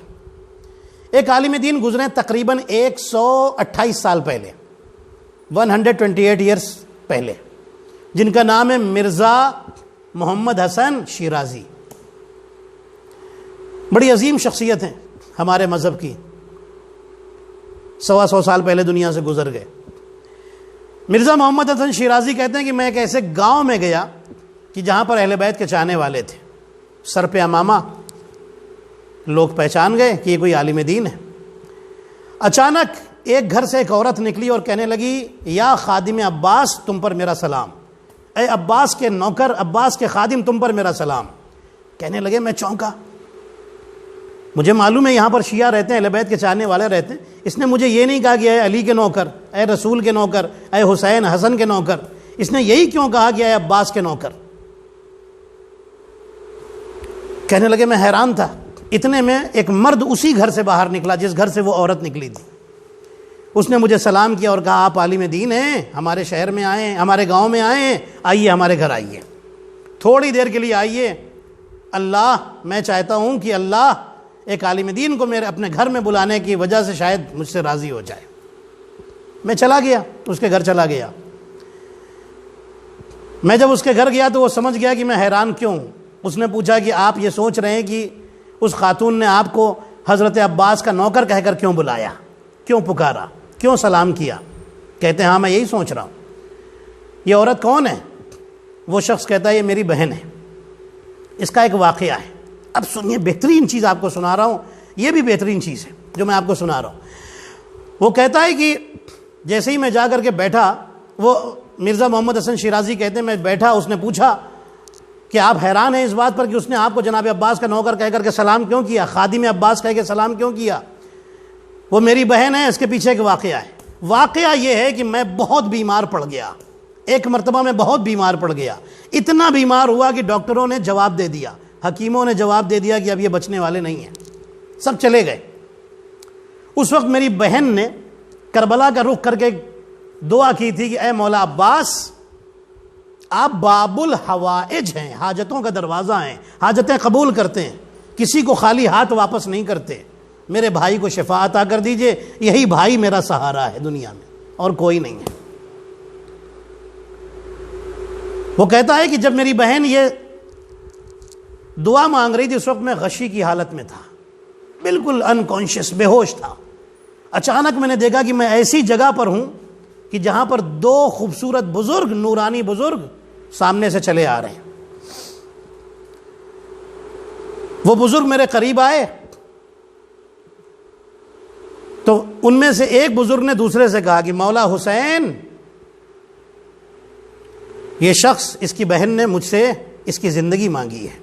ایک عالم دین گزرے تقریباً 128 سال پہلے، 128 ایئرس پہلے، جن کا نام ہے مرزا محمد حسن شیرازی۔ بڑی عظیم شخصیت ہیں ہمارے مذہب کی، 125 سال پہلے دنیا سے گزر گئے۔ مرزا محمد حسن شیرازی کہتے ہیں کہ میں ایک ایسے گاؤں میں گیا کہ جہاں پر اہل بیت کے چاہنے والے تھے، سر پہ امامہ، لوگ پہچان گئے کہ یہ کوئی عالم دین ہے۔ اچانک ایک گھر سے ایک عورت نکلی اور کہنے لگی یا خادم عباس تم پر میرا سلام، اے عباس کے نوکر، عباس کے خادم تم پر میرا سلام۔ کہنے لگے، میں چونکا، مجھے معلوم ہے یہاں پر شیعہ رہتے ہیں، اہل بیت کے چاہنے والے رہتے ہیں، اس نے مجھے یہ نہیں کہا کہ اے علی کے نوکر، اے رسول کے نوکر، اے حسین حسن کے نوکر، اس نے یہی کیوں کہا کہ اے عباس کے نوکر؟ کہنے لگے میں حیران تھا۔ اتنے میں ایک مرد اسی گھر سے باہر نکلا جس گھر سے وہ عورت نکلی تھی، اس نے مجھے سلام کیا اور کہا آپ عالم دین ہیں، ہمارے شہر میں آئے، ہمارے گاؤں میں آئے، آئیے ہمارے گھر آئیے، تھوڑی دیر کے لیے آئیے، اللہ میں چاہتا ہوں کہ اللہ ایک عالم دین کو میرے اپنے گھر میں بلانے کی وجہ سے شاید مجھ سے راضی ہو جائے۔ میں چلا گیا، اس کے گھر چلا گیا۔ میں جب اس کے گھر گیا تو وہ سمجھ گیا کہ میں حیران کیوں۔ اس نے پوچھا کہ آپ یہ سوچ رہے ہیں کہ اس خاتون نے آپ کو حضرت عباس کا نوکر کہہ کر کیوں بلایا، کیوں پکارا، کیوں سلام کیا؟ کہتے ہیں ہاں میں یہی سوچ رہا ہوں۔ یہ عورت کون ہے؟ وہ شخص کہتا ہے یہ میری بہن ہے۔ اس کا ایک واقعہ ہے، اب سنیے، بہترین چیز آپ کو سنا رہا ہوں، یہ بھی بہترین چیز ہے جو میں آپ کو سنا رہا ہوں۔ وہ کہتا ہے کہ جیسے ہی میں جا کر کے بیٹھا، وہ مرزا محمد حسن شیرازی کہتے ہیں میں بیٹھا، اس نے پوچھا کہ آپ حیران ہیں اس بات پر کہ اس نے آپ کو جناب عباس کا نوکر کہہ کر کے سلام کیوں کیا، خادم عباس کہہ کے سلام کیوں کیا؟ وہ میری بہن ہے۔ اس کے پیچھے ایک واقعہ ہے۔ واقعہ یہ ہے کہ میں بہت بیمار پڑ گیا، ایک مرتبہ میں بہت بیمار پڑ گیا، اتنا بیمار ہوا کہ ڈاکٹروں نے جواب دے دیا، حکیموں نے جواب دے دیا کہ اب یہ بچنے والے نہیں ہیں، سب چلے گئے۔ اس وقت میری بہن نے کربلا کا رخ کر کے دعا کی تھی کہ اے مولا عباس، آپ باب الحوائج ہیں، حاجتوں کا دروازہ ہیں، حاجتیں قبول کرتے ہیں، کسی کو خالی ہاتھ واپس نہیں کرتے، میرے بھائی کو شفا عطا کر دیجئے، یہی بھائی میرا سہارا ہے دنیا میں اور کوئی نہیں ہے۔ وہ کہتا ہے کہ جب میری بہن یہ دعا مانگ رہی تھی اس وقت میں غشی کی حالت میں تھا، بالکل انکانشیس، بے ہوش تھا۔ اچانک میں نے دیکھا کہ میں ایسی جگہ پر ہوں کہ جہاں پر دو خوبصورت بزرگ، نورانی بزرگ سامنے سے چلے آ رہے ہیں۔ وہ بزرگ میرے قریب آئے تو ان میں سے ایک بزرگ نے دوسرے سے کہا کہ مولا حسین، یہ شخص، اس کی بہن نے مجھ سے اس کی زندگی مانگی ہے،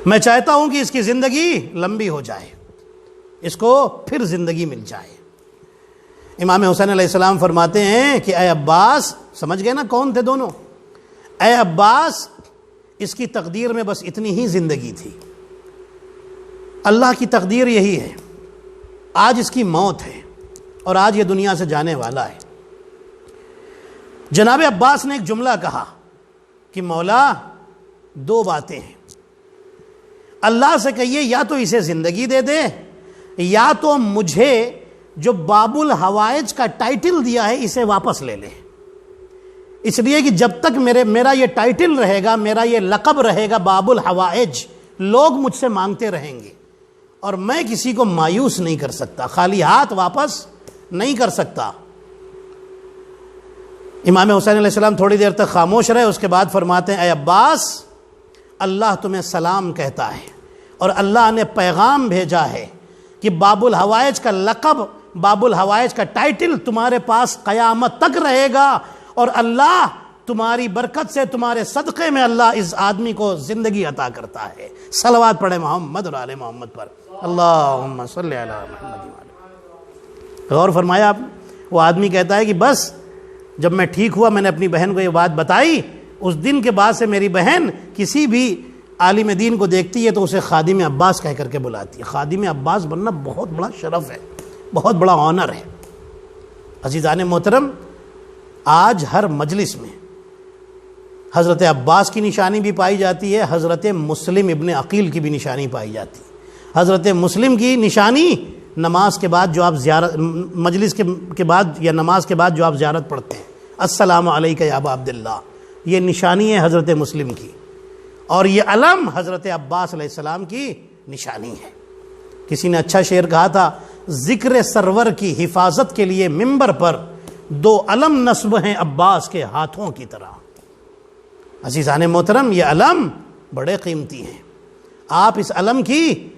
میں چاہتا ہوں کہ اس کی زندگی لمبی ہو جائے، اس کو پھر زندگی مل جائے۔ امام حسین علیہ السلام فرماتے ہیں کہ اے عباس، سمجھ گئے نا کون تھے دونوں؟ اے عباس، اس کی تقدیر میں بس اتنی ہی زندگی تھی، اللہ کی تقدیر یہی ہے، آج اس کی موت ہے اور آج یہ دنیا سے جانے والا ہے۔ جناب عباس نے ایک جملہ کہا کہ مولا، دو باتیں ہیں، اللہ سے کہیے یا تو اسے زندگی دے دے یا تو مجھے جو باب الحوائج کا ٹائٹل دیا ہے اسے واپس لے لے، اس لیے کہ جب تک میرا یہ ٹائٹل رہے گا، میرا یہ لقب رہے گا باب الحوائج، لوگ مجھ سے مانگتے رہیں گے اور میں کسی کو مایوس نہیں کر سکتا، خالی ہاتھ واپس نہیں کر سکتا۔ امام حسین علیہ السلام تھوڑی دیر تک خاموش رہے، اس کے بعد فرماتے ہیں اے عباس، اللہ تمہیں سلام کہتا ہے اور اللہ نے پیغام بھیجا ہے کہ باب الحوائج کا لقب، باب الحوائج کا ٹائٹل تمہارے پاس قیامت تک رہے گا، اور اللہ تمہاری برکت سے، تمہارے صدقے میں اللہ اس آدمی کو زندگی عطا کرتا ہے۔ صلوات پڑھیں محمد اور آل محمد پر، اللہم صلی علی محمد۔ غور فرمایا آپ، وہ آدمی کہتا ہے کہ بس جب میں ٹھیک ہوا، میں نے اپنی بہن کو یہ بات بتائی، اس دن کے بعد سے میری بہن کسی بھی عالم دین کو دیکھتی ہے تو اسے خادم عباس کہہ کر کے بلاتی ہے۔ خادم عباس بننا بہت بڑا شرف ہے، بہت بڑا آنر ہے۔ عزیزان محترم، آج ہر مجلس میں حضرت عباس کی نشانی بھی پائی جاتی ہے، حضرت مسلم ابن عقیل کی بھی نشانی پائی جاتی ہے۔ حضرت مسلم کی نشانی نماز کے بعد جو آپ زیارت، مجلس کے بعد یا نماز کے بعد جو آپ زیارت پڑھتے ہیں، السلام علیکہ یا ابا عبداللہ، یہ نشانی ہے حضرت مسلم کی، اور یہ علم حضرت عباس علیہ السلام کی نشانی ہے۔ کسی نے اچھا شعر کہا تھا، ذکر سرور کی حفاظت کے لیے ممبر پر دو علم نصب ہیں عباس کے ہاتھوں کی طرح۔ عزیزان محترم، یہ علم بڑے قیمتی ہیں، آپ اس علم کی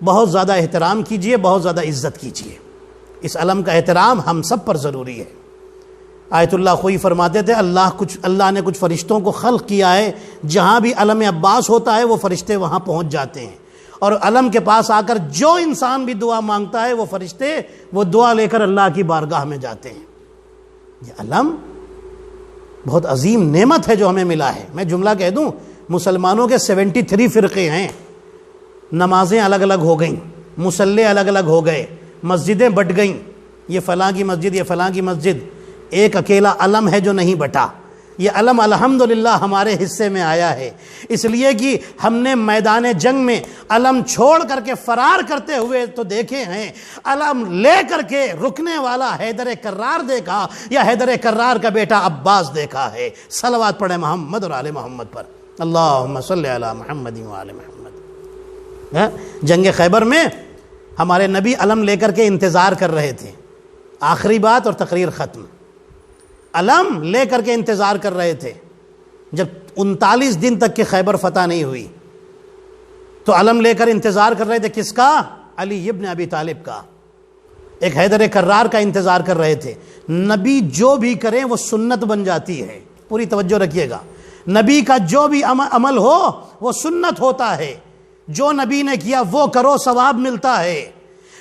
بہت زیادہ احترام کیجئے، بہت زیادہ عزت کیجئے، اس علم کا احترام ہم سب پر ضروری ہے۔ آیت اللہ خوئی فرماتے تھے اللہ نے کچھ فرشتوں کو خلق کیا ہے، جہاں بھی علم عباس ہوتا ہے وہ فرشتے وہاں پہنچ جاتے ہیں، اور علم کے پاس آ کر جو انسان بھی دعا مانگتا ہے وہ فرشتے وہ دعا لے کر اللہ کی بارگاہ میں جاتے ہیں۔ یہ علم بہت عظیم نعمت ہے جو ہمیں ملا ہے۔ میں جملہ کہہ دوں، مسلمانوں کے 73 فرقے ہیں، نمازیں الگ الگ ہو گئیں، مصلے الگ الگ ہو گئے، مسجدیں بٹ گئیں، یہ فلاں کی مسجد، یہ فلاں کی مسجد، ایک اکیلا علم ہے جو نہیں بٹا۔ یہ علم الحمدللہ ہمارے حصے میں آیا ہے، اس لیے کہ ہم نے میدان جنگ میں علم چھوڑ کر کے فرار کرتے ہوئے تو دیکھے ہیں، علم لے کر کے رکنے والا حیدر کرار دیکھا یا حیدر کرار کا بیٹا عباس دیکھا ہے۔ صلوات پڑھیں محمد اور آل محمد پر، اللہم صلی علی محمد و آل محمد۔ جنگ خیبر میں ہمارے نبی علم لے کر کے انتظار کر رہے تھے، آخری بات اور تقریر ختم، علم لے کر کے انتظار کر رہے تھے۔ جب 39 دن تک کہ خیبر فتح نہیں ہوئی تو علم لے کر انتظار کر رہے تھے، کس کا؟ علی ابن ابی طالب کا، ایک حیدر کرار کا انتظار کر رہے تھے۔ نبی جو بھی کریں وہ سنت بن جاتی ہے، پوری توجہ رکھیے گا، نبی کا جو بھی عمل ہو وہ سنت ہوتا ہے، جو نبی نے کیا وہ کرو، ثواب ملتا ہے۔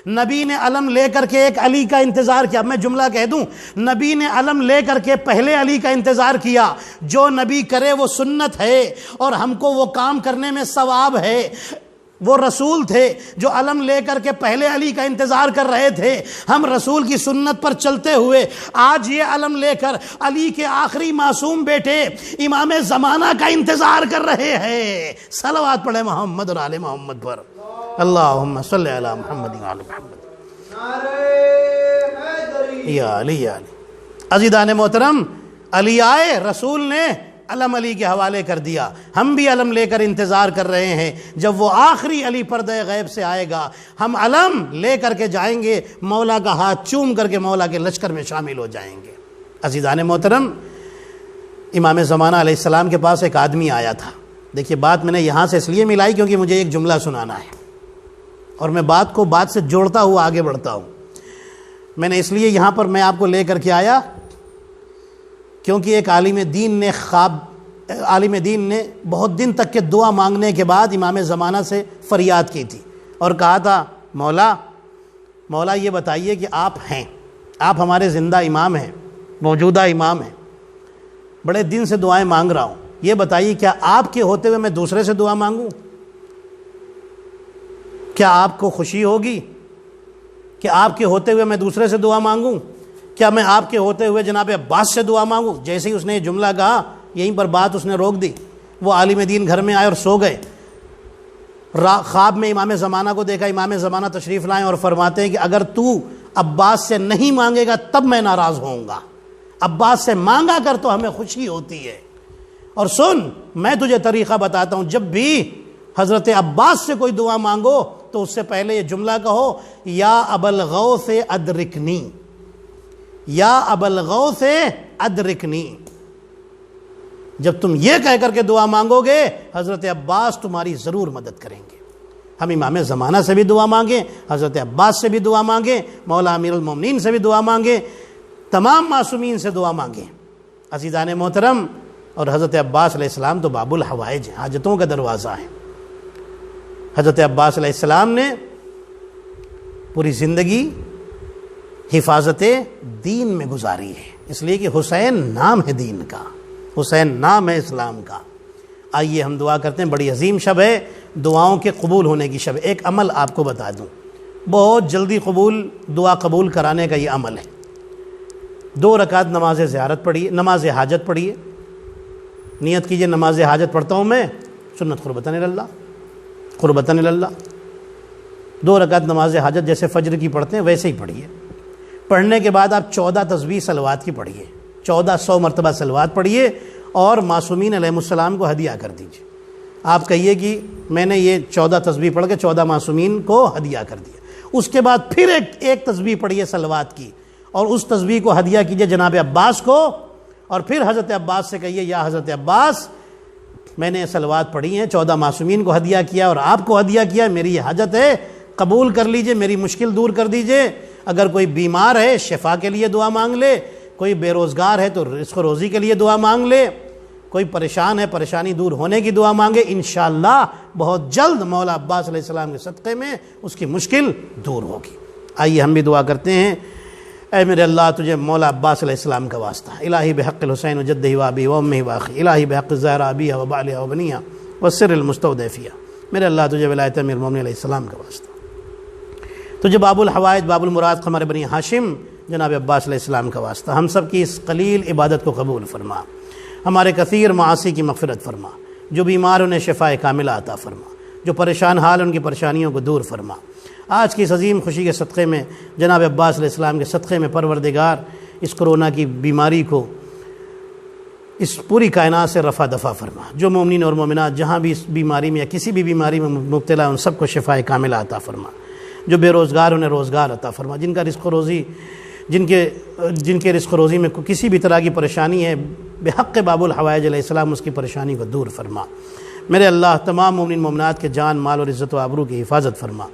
نبی نے علم لے کر کے ایک علی کا انتظار کیا، میں جملہ کہہ دوں، نبی نے علم لے کر کے پہلے علی کا انتظار کیا، جو نبی کرے وہ سنت ہے اور ہم کو وہ کام کرنے میں ثواب ہے۔ وہ رسول تھے جو علم لے کر کے پہلے علی کا انتظار کر رہے تھے. ہم رسول کی سنت پر چلتے ہوئے آج یہ علم لے کر علی کے آخری معصوم بیٹے امام زمانہ کا انتظار کر رہے ہیں. صلوات پڑھیں محمد اور آل محمد پر. اللہم صلی علی محمد و آل محمد. یا علی یا علی. عزیزان محترم، علی آئے، رسول نے علم علی کے حوالے کر دیا. ہم بھی علم لے کر انتظار کر رہے ہیں. جب وہ آخری علی پردہ غیب سے آئے گا ہم علم لے کر کے جائیں گے، مولا کا ہاتھ چوم کر کے مولا کے لشکر میں شامل ہو جائیں گے. عزیزان محترم، امام زمانہ علیہ السلام کے پاس ایک آدمی آیا تھا. دیکھیے بات میں نے یہاں سے اس لیے ملائی کیونکہ مجھے ایک جملہ سنانا ہے اور میں بات کو بات سے جوڑتا ہوا آگے بڑھتا ہوں. میں نے اس لیے یہاں پر میں آپ کو لے کر کے آیا کیونکہ ایک عالم دین نے بہت دن تک کے دعا مانگنے کے بعد امام زمانہ سے فریاد کی تھی اور کہا تھا مولا یہ بتائیے کہ آپ ہیں، آپ ہمارے زندہ امام ہیں، موجودہ امام ہیں، بڑے دن سے دعائیں مانگ رہا ہوں، یہ بتائیے کیا آپ کے ہوتے ہوئے میں دوسرے سے دعا مانگوں؟ کیا آپ کو خوشی ہوگی کہ آپ کے ہوتے ہوئے میں دوسرے سے دعا مانگوں؟ کیا میں آپ کے ہوتے ہوئے جناب عباس سے دعا مانگوں؟ جیسے ہی اس نے یہ جملہ کہا یہیں پر بات اس نے روک دی. وہ عالم دین گھر میں آئے اور سو گئے. خواب میں امام زمانہ کو دیکھا. امام زمانہ تشریف لائیں اور فرماتے ہیں کہ اگر تو عباس سے نہیں مانگے گا تب میں ناراض ہوں گا، عباس سے مانگا کر تو ہمیں خوشی ہوتی ہے. اور سن، میں تجھے طریقہ بتاتا ہوں، جب بھی حضرت عباس سے کوئی دعا مانگو تو اس سے پہلے یہ جملہ کہو، یا ابا الغوث ادرکنی، یا ابا الغوث ادرکنی. جب تم یہ کہہ کر کے دعا مانگو گے حضرت عباس تمہاری ضرور مدد کریں گے. ہم امام زمانہ سے بھی دعا مانگیں، حضرت عباس سے بھی دعا مانگیں، مولا امیر المومنین سے بھی دعا مانگیں، تمام معصومین سے دعا مانگیں. عزیزان محترم، اور حضرت عباس علیہ السلام تو باب الحوائج ہیں، حاجتوں کا دروازہ ہے. حضرت عباس علیہ السلام نے پوری زندگی حفاظت دین میں گزاری ہے، اس لیے کہ حسین نام ہے دین کا، حسین نام ہے اسلام کا. آئیے ہم دعا کرتے ہیں. بڑی عظیم شب ہے، دعاؤں کے قبول ہونے کی شب. ایک عمل آپ کو بتا دوں، بہت جلدی دعا قبول کرانے کا یہ عمل ہے. 2 رکعت نماز زیارت پڑھیے، نماز حاجت پڑھیے. نیت کیجئے نماز حاجت پڑھتا ہوں میں، سنت قربتاً اللہ، قربتاً اللہ. 2 رکعت نماز حاجت جیسے فجر کی پڑھتے ہیں ویسے ہی پڑھیے. پڑھنے کے بعد آپ 14 تسبیح صلوات کی پڑھیے، 1400 مرتبہ صلوات پڑھیے اور معصومین علیہ السلام کو ہدیہ کر دیجیے. آپ کہیے کہ میں نے یہ 14 تسبیح پڑھ کے 14 معصومین کو ہدیہ کر دیا. اس کے بعد پھر ایک تسبیح پڑھیے صلوات کی اور اس تسبیح کو ہدیہ کیجیے جناب عباس کو، اور پھر حضرت عباس سے کہیے یا حضرت عباس میں نے صلوات پڑھی ہیں، 14 معصومین کو ہدیہ کیا اور آپ کو ہدیہ کیا، میری یہ حاجت ہے، قبول کر لیجئے، میری مشکل دور کر دیجئے. اگر کوئی بیمار ہے شفا کے لیے دعا مانگ لے، کوئی بے روزگار ہے تو رزق و روزی کے لیے دعا مانگ لے، کوئی پریشان ہے پریشانی دور ہونے کی دعا مانگے. انشاءاللہ بہت جلد مولا عباس علیہ السلام کے صدقے میں اس کی مشکل دور ہوگی. آئیے ہم بھی دعا کرتے ہیں. اے میرے اللہ تجھے مولا عباس علیہ السلام کا واسطہ، الہی بحق الحسین وجدہ وابی وامہ واخی، الہی بحق الزہرا ابیہ وبالہ وبنیہ والسر المستودع فیہ، میرے اللہ تجھے ولایت امیر المومنین علیہ السلام کا واسطہ، تجھے باب الحوائج باب المراد قمر بنی ہاشم جناب عباس علیہ السلام کا واسطہ. ہم سب کی اس قلیل عبادت کو قبول فرما، ہمارے کثیر معاصی کی مغفرت فرما، جو بیمار انہیں شفاء کاملہ عطا فرما، جو پریشان حال ان کی پریشانیوں کو دور فرما. آج کی اس عظیم خوشی کے صدقے میں جناب عباس علیہ السلام کے صدقے میں پروردگار اس کرونا کی بیماری کو اس پوری کائنات سے رفع دفع فرما. جو مومنین اور مومنات جہاں بھی اس بیماری میں یا کسی بھی بیماری میں مبتلا ان سب کو شفاء کاملہ عطا فرما. جو بے روزگار انہیں روزگار عطا فرما. جن کا رزق و روزی جن کے رزق و روزی میں کسی بھی طرح کی پریشانی ہے بحق باب الحوائج علیہ السلام اس کی پریشانی کو دور فرما. میرے اللہ تمام مومنین مومنات کے جان مال اور عزت و آبرو کی حفاظت فرما.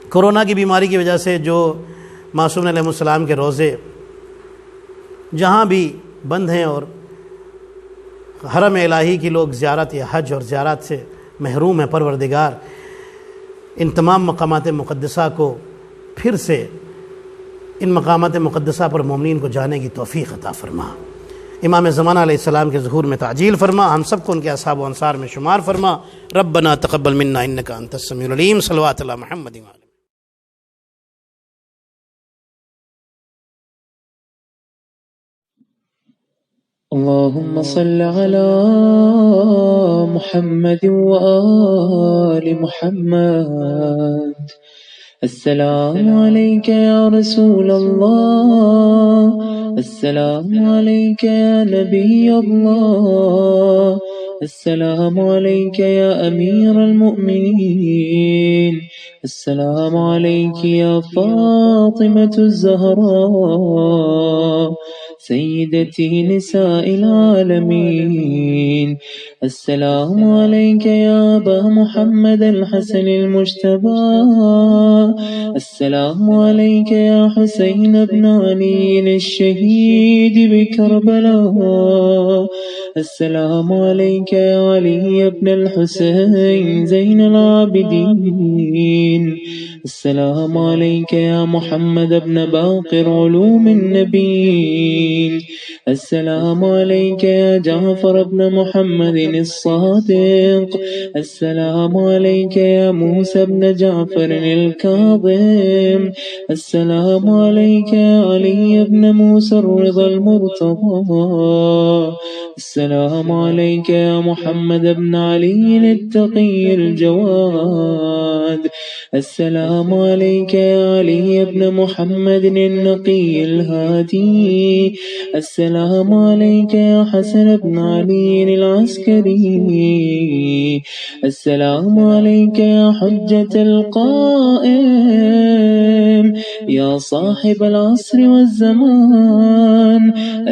کرونا کی بیماری کی وجہ سے جو معصوم علیہ السلام کے روزے جہاں بھی بند ہیں اور حرم الہی کی لوگ زیارت یا حج اور زیارت سے محروم ہیں، پروردگار ان تمام مقامات مقدسہ کو پھر سے ان مقامات مقدسہ پر مومنین کو جانے کی توفیق عطا فرما. امام زمانہ علیہ السلام کے ظہور میں تعجیل فرما، ہم سب کو ان کے اصحاب و انصار میں شمار فرما۔ ربنا تقبل منا انک انت السمیع العلیم۔ صلوات علی محمد وعلی اللهم صل على محمد وآل محمد۔ السلام عليك يا رسول الله، السلام عليك يا نبي الله، السلام عليك يا أمير المؤمنين، السلام عليك يا فاطمة الزهراء سيدتي نساء العالمين، السلام عليك يا أبا محمد الحسن المجتبى، السلام عليك يا حسين بن علي الشهيد بكربلاء، السلام عليك يا علي بن الحسين زين العابدين، السلام عليك يا محمد بن باقر علوم النبيين، السلام عليك يا جعفر بن محمد الصادق، السلام عليك يا موسى بن جعفر الكاظم، السلام عليك يا علي بن موسى الرضا المرتضى، السلام عليك يا محمد بن علي التقي الجواد، السلام عليك يا علي بن محمد النقي الهادي، السلام عليك يا حسن بن علي العسكري، السلام عليك يا حجة القائم، يا صاحب العصر والزمان،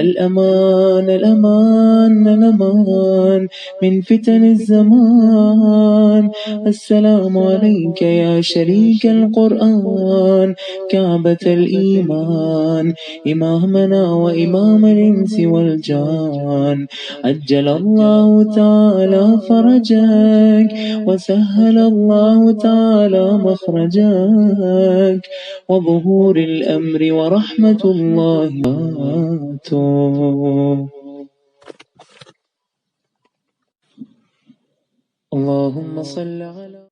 الأمان الأمان الأمان من فتن الزمان، السلام عليك يا شريك القرآن، كعبة الإيمان، إمامنا وإمام الإنس والجان، عجل الله تعالى فرجك وسهل الله تعالى مخرجك، وظهور الأمر ورحمة الله اللهم صل على